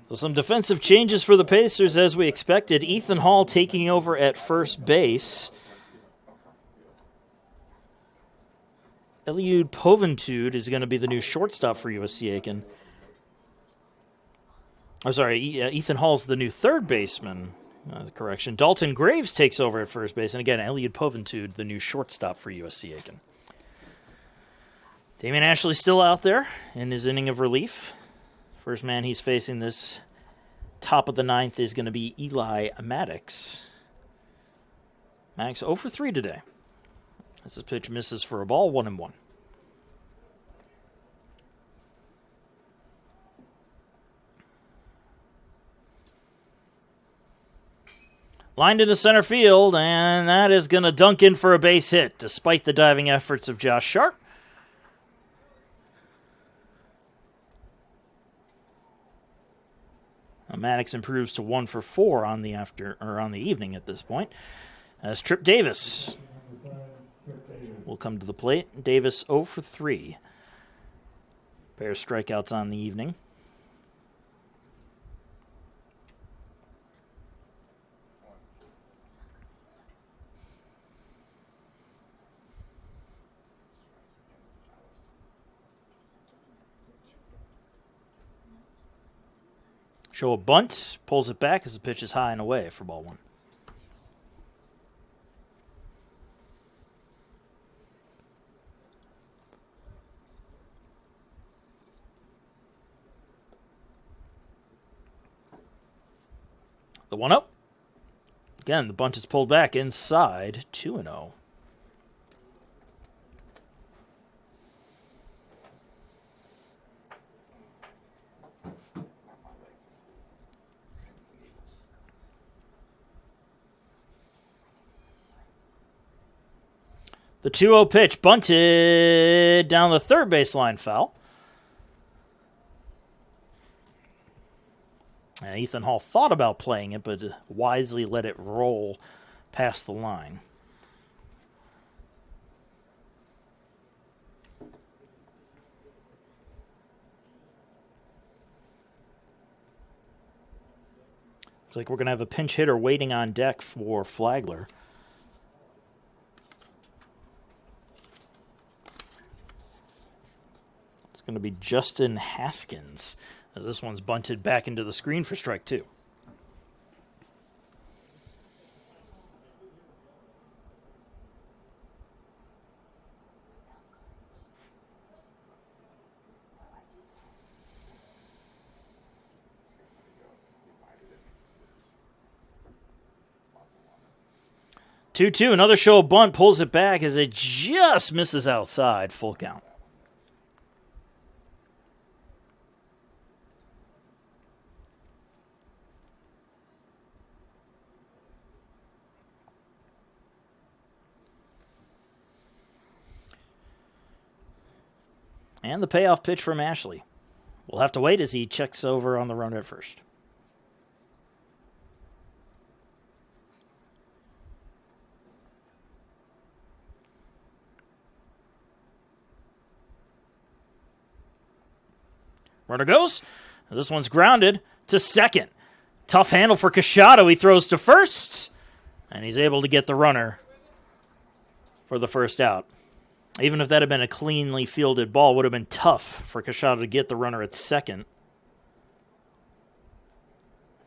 So some defensive changes for the Pacers as we expected. Ethan Hall taking over at first base. Eliud Poventude is going to be the new shortstop for USCA. Ethan Hall's the new third baseman. Correction. Dalton Graves takes over at first base. And again, Eliud Poventude, the new shortstop for USCA. Damian Ashley still out there in his inning of relief. First man he's facing this top of the 9th is going to be Eli Maddox. Maddox 0 for 3 today. As his pitch misses for a ball, 1-1. Lined into center field, and that is going to dunk in for a base hit, despite the diving efforts of Josh Sharp. Maddox improves to 1 for 4 on the evening at this point. As Trip Davis will come to the plate. Davis 0 for 3. Pair of strikeouts on the evening. Show a bunt, pulls it back as the pitch is high and away for ball 1. The 1-0. Again, the bunt is pulled back inside, 2-0. The 2-0 pitch bunted down the third baseline, foul. Ethan Hall thought about playing it, but wisely let it roll past the line. Looks like we're going to have a pinch hitter waiting on deck for Flagler. It's going to be Justin Haskins, as this one's bunted back into the screen for strike 2. Lots of water. 2-2, another show bunt, pulls it back as it just misses outside. Full count. And the payoff pitch from Ashley. We'll have to wait as he checks over on the runner at first. Runner goes. This one's grounded to second. Tough handle for Cachado. He throws to first, and he's able to get the runner for the first out. Even if that had been a cleanly fielded ball, it would have been tough for Cachado to get the runner at second,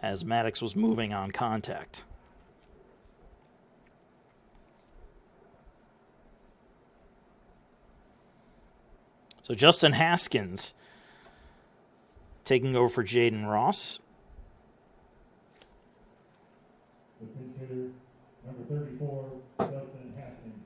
as Maddox was moving on contact. So Justin Haskins taking over for Jaden Ross. The pinch hitter, number 34, Justin Haskins.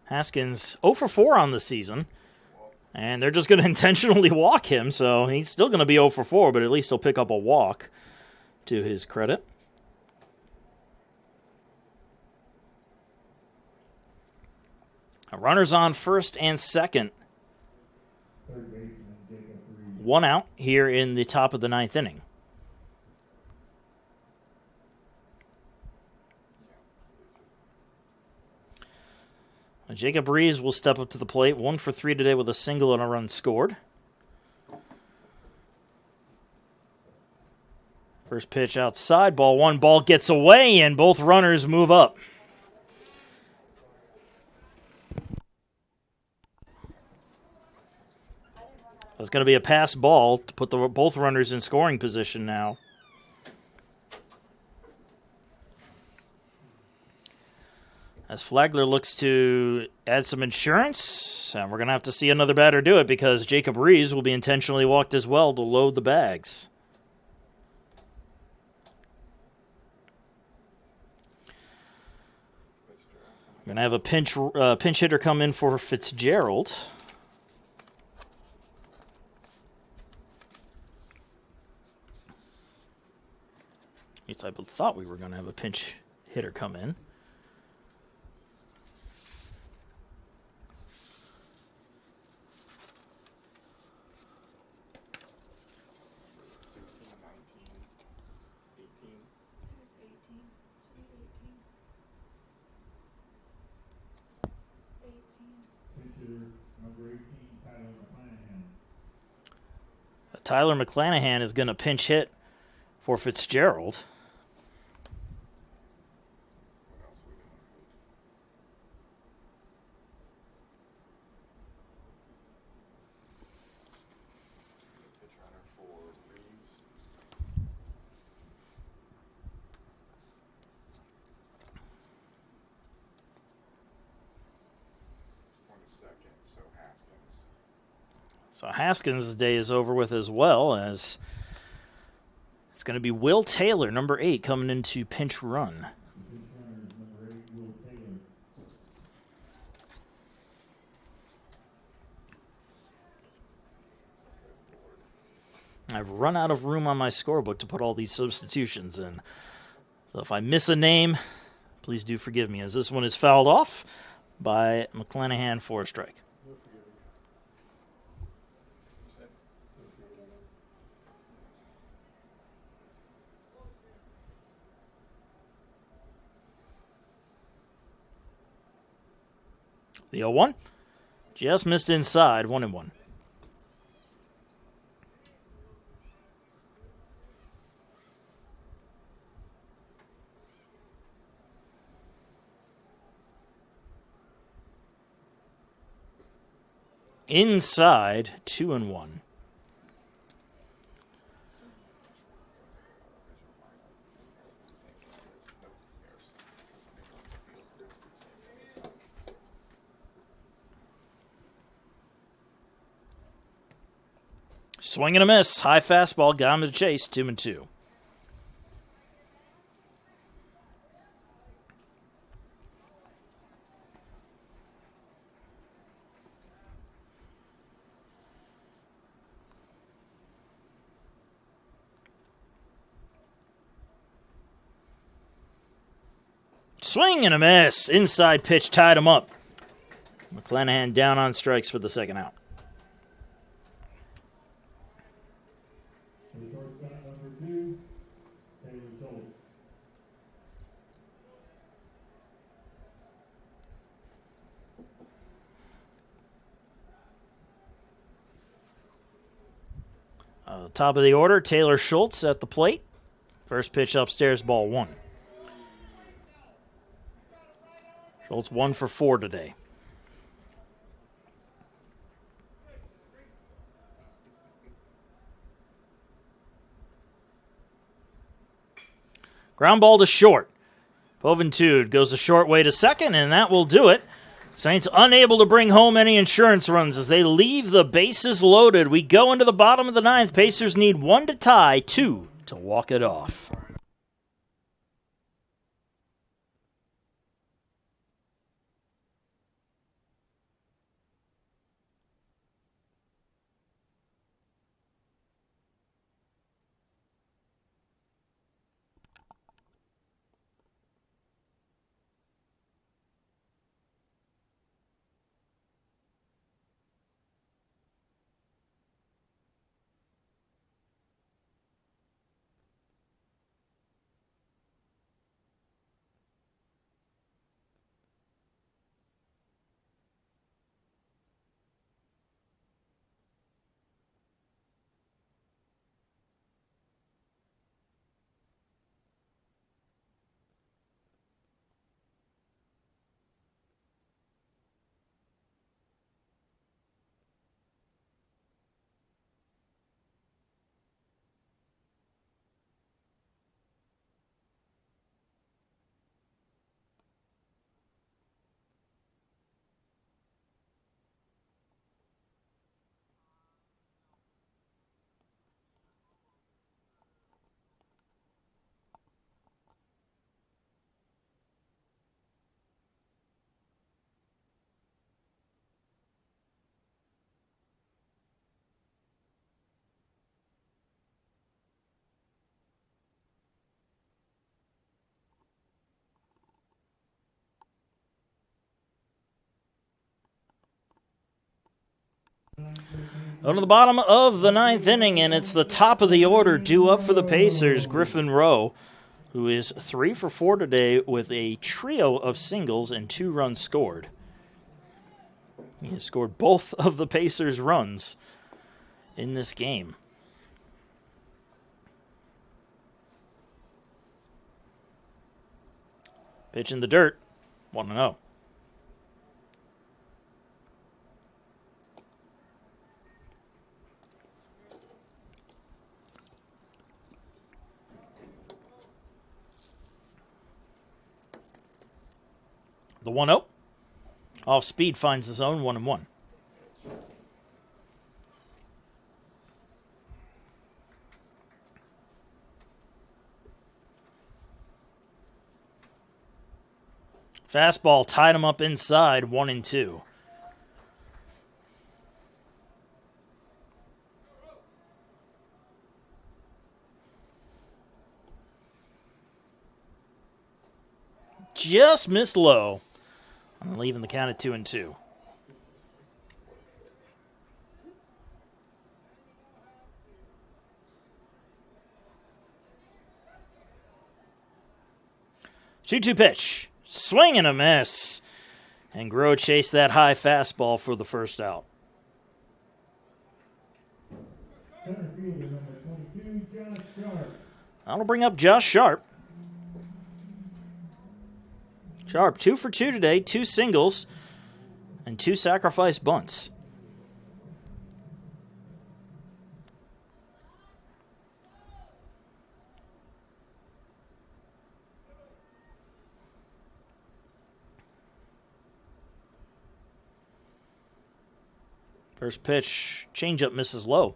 Haskins 0 for 4 on the season, and they're just going to intentionally walk him, so he's still going to be 0 for 4, but at least he'll pick up a walk to his credit. Runners on first and second. Third baseman, Jacob Reed. 1 out here in the top of the 9th inning. Jacob Reeves will step up to the plate. 1 for 3 today with a single and a run scored. First pitch outside, ball 1, ball gets away, and both runners move up. It's going to be a pass ball to put both runners in scoring position now. As Flagler looks to add some insurance, and we're going to have to see another batter do it because Jacob Reeves will be intentionally walked as well to load the bags. We're going to have a pinch hitter come in for Fitzgerald. At least I thought we were going to have a pinch hitter come in. Tyler McClanahan is going to pinch hit for Fitzgerald. Pitch runner for Reeves. Second, so Haskins. So Haskins' day is over with as well, as it's going to be Will Taylor, number 8, coming into pinch run. Pinch runner is number 8, Will Taylor. I've run out of room on my scorebook to put all these substitutions in. So if I miss a name, please do forgive me, as this one is fouled off by McClanahan for a strike. The 0-1. Just missed inside, 1-1. Inside, 2-1. Swing and a miss. High fastball. Got him to chase. 2-2. Swing and a miss. Inside pitch tied him up. McClanahan down on strikes for the second out. The shortstop number 2, Taylor Schultz. Top of the order, Taylor Schultz at the plate. First pitch upstairs, ball 1. Schultz 1 for 4 today. Ground ball to short. Boventude goes the short way to second, and that will do it. Saints unable to bring home any insurance runs as they leave the bases loaded. We go into the bottom of the 9th. Pacers need 1 to tie, 2 to walk it off. Going to the bottom of the 9th inning, and it's the top of the order due up for the Pacers. Griffin Rowe, who is 3 for 4 today with a trio of singles and 2 runs scored. He has scored both of the Pacers' runs in this game. Pitch in the dirt, 1-0. The 1-0. Off speed finds the zone, 1-1. Fastball tied him up inside, 1-2. Just missed low. I'm leaving the count at 2-2. Shoot-to pitch. Swing and a miss. And Groh chased that high fastball for the first out. Center fielder number 22, Josh Sharp. That'll bring up Josh Sharp. Sharp, 2 for 2 today, 2 singles, and 2 sacrifice bunts. First pitch, changeup misses low.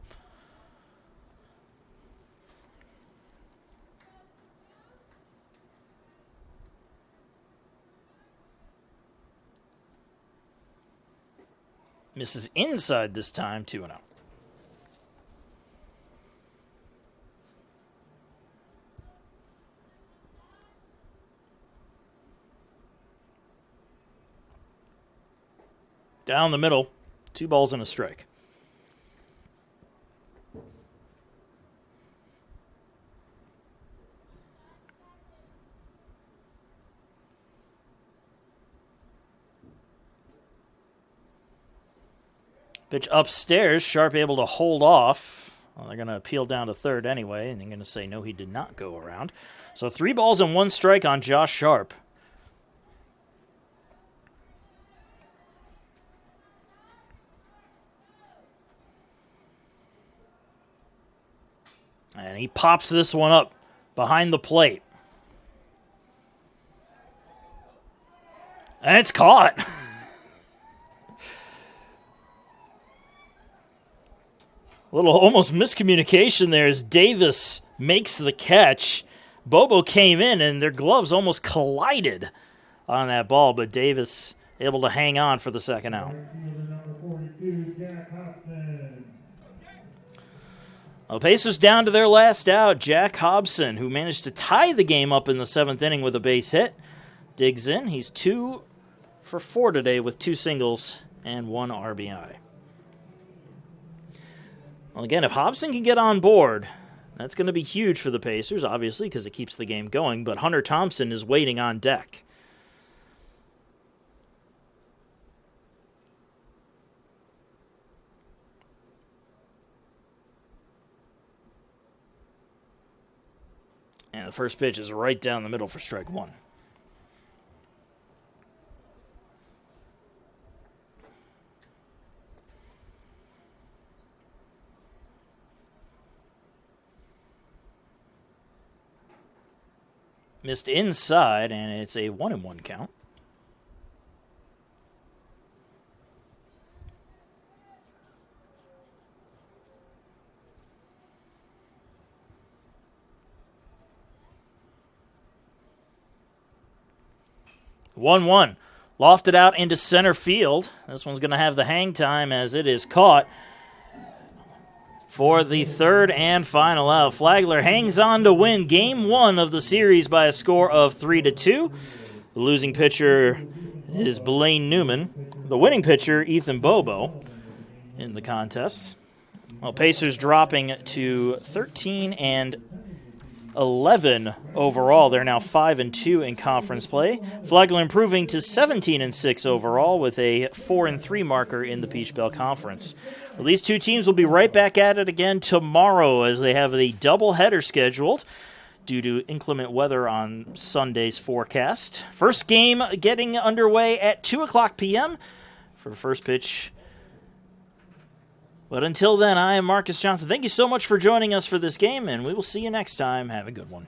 Misses inside this time, 2-0. Down the middle, 2 balls and a strike. Pitch upstairs, Sharp able to hold off. Well, they're going to appeal down to third anyway, and they're going to say no, he did not go around. So 3 balls and 1 strike on Josh Sharp. And he pops this one up behind the plate. And it's caught. A little almost miscommunication there as Davis makes the catch. Bobo came in and their gloves almost collided on that ball, but Davis able to hang on for the second out. Center fielder number 42, Jack Hobson. Well, Pacers down to their last out. Jack Hobson, who managed to tie the game up in the 7th inning with a base hit, digs in. He's 2 for 4 today with 2 singles and 1 RBI. Well, again, if Hobson can get on board, that's going to be huge for the Pacers, obviously, because it keeps the game going. But Hunter Thompson is waiting on deck. And the first pitch is right down the middle for strike 1. Missed inside, and it's a 1-1 count. One. Lofted out into center field. This one's going to have the hang time as it is caught for the third and final out. Flagler hangs on to win Game 1 of the series by a score of 3-2. The losing pitcher is Blaine Newman. The winning pitcher, Ethan Bobo, in the contest. Well, Pacers dropping to 13-11 overall. They're now 5-2 in conference play. Flagler improving to 17-6 overall with a 4-3 marker in the Peach Belt Conference. Well, these two teams will be right back at it again tomorrow as they have a doubleheader scheduled due to inclement weather on Sunday's forecast. First game getting underway at 2 o'clock p.m. for first pitch. But until then, I am Marcus Johnson. Thank you so much for joining us for this game, and we will see you next time. Have a good one.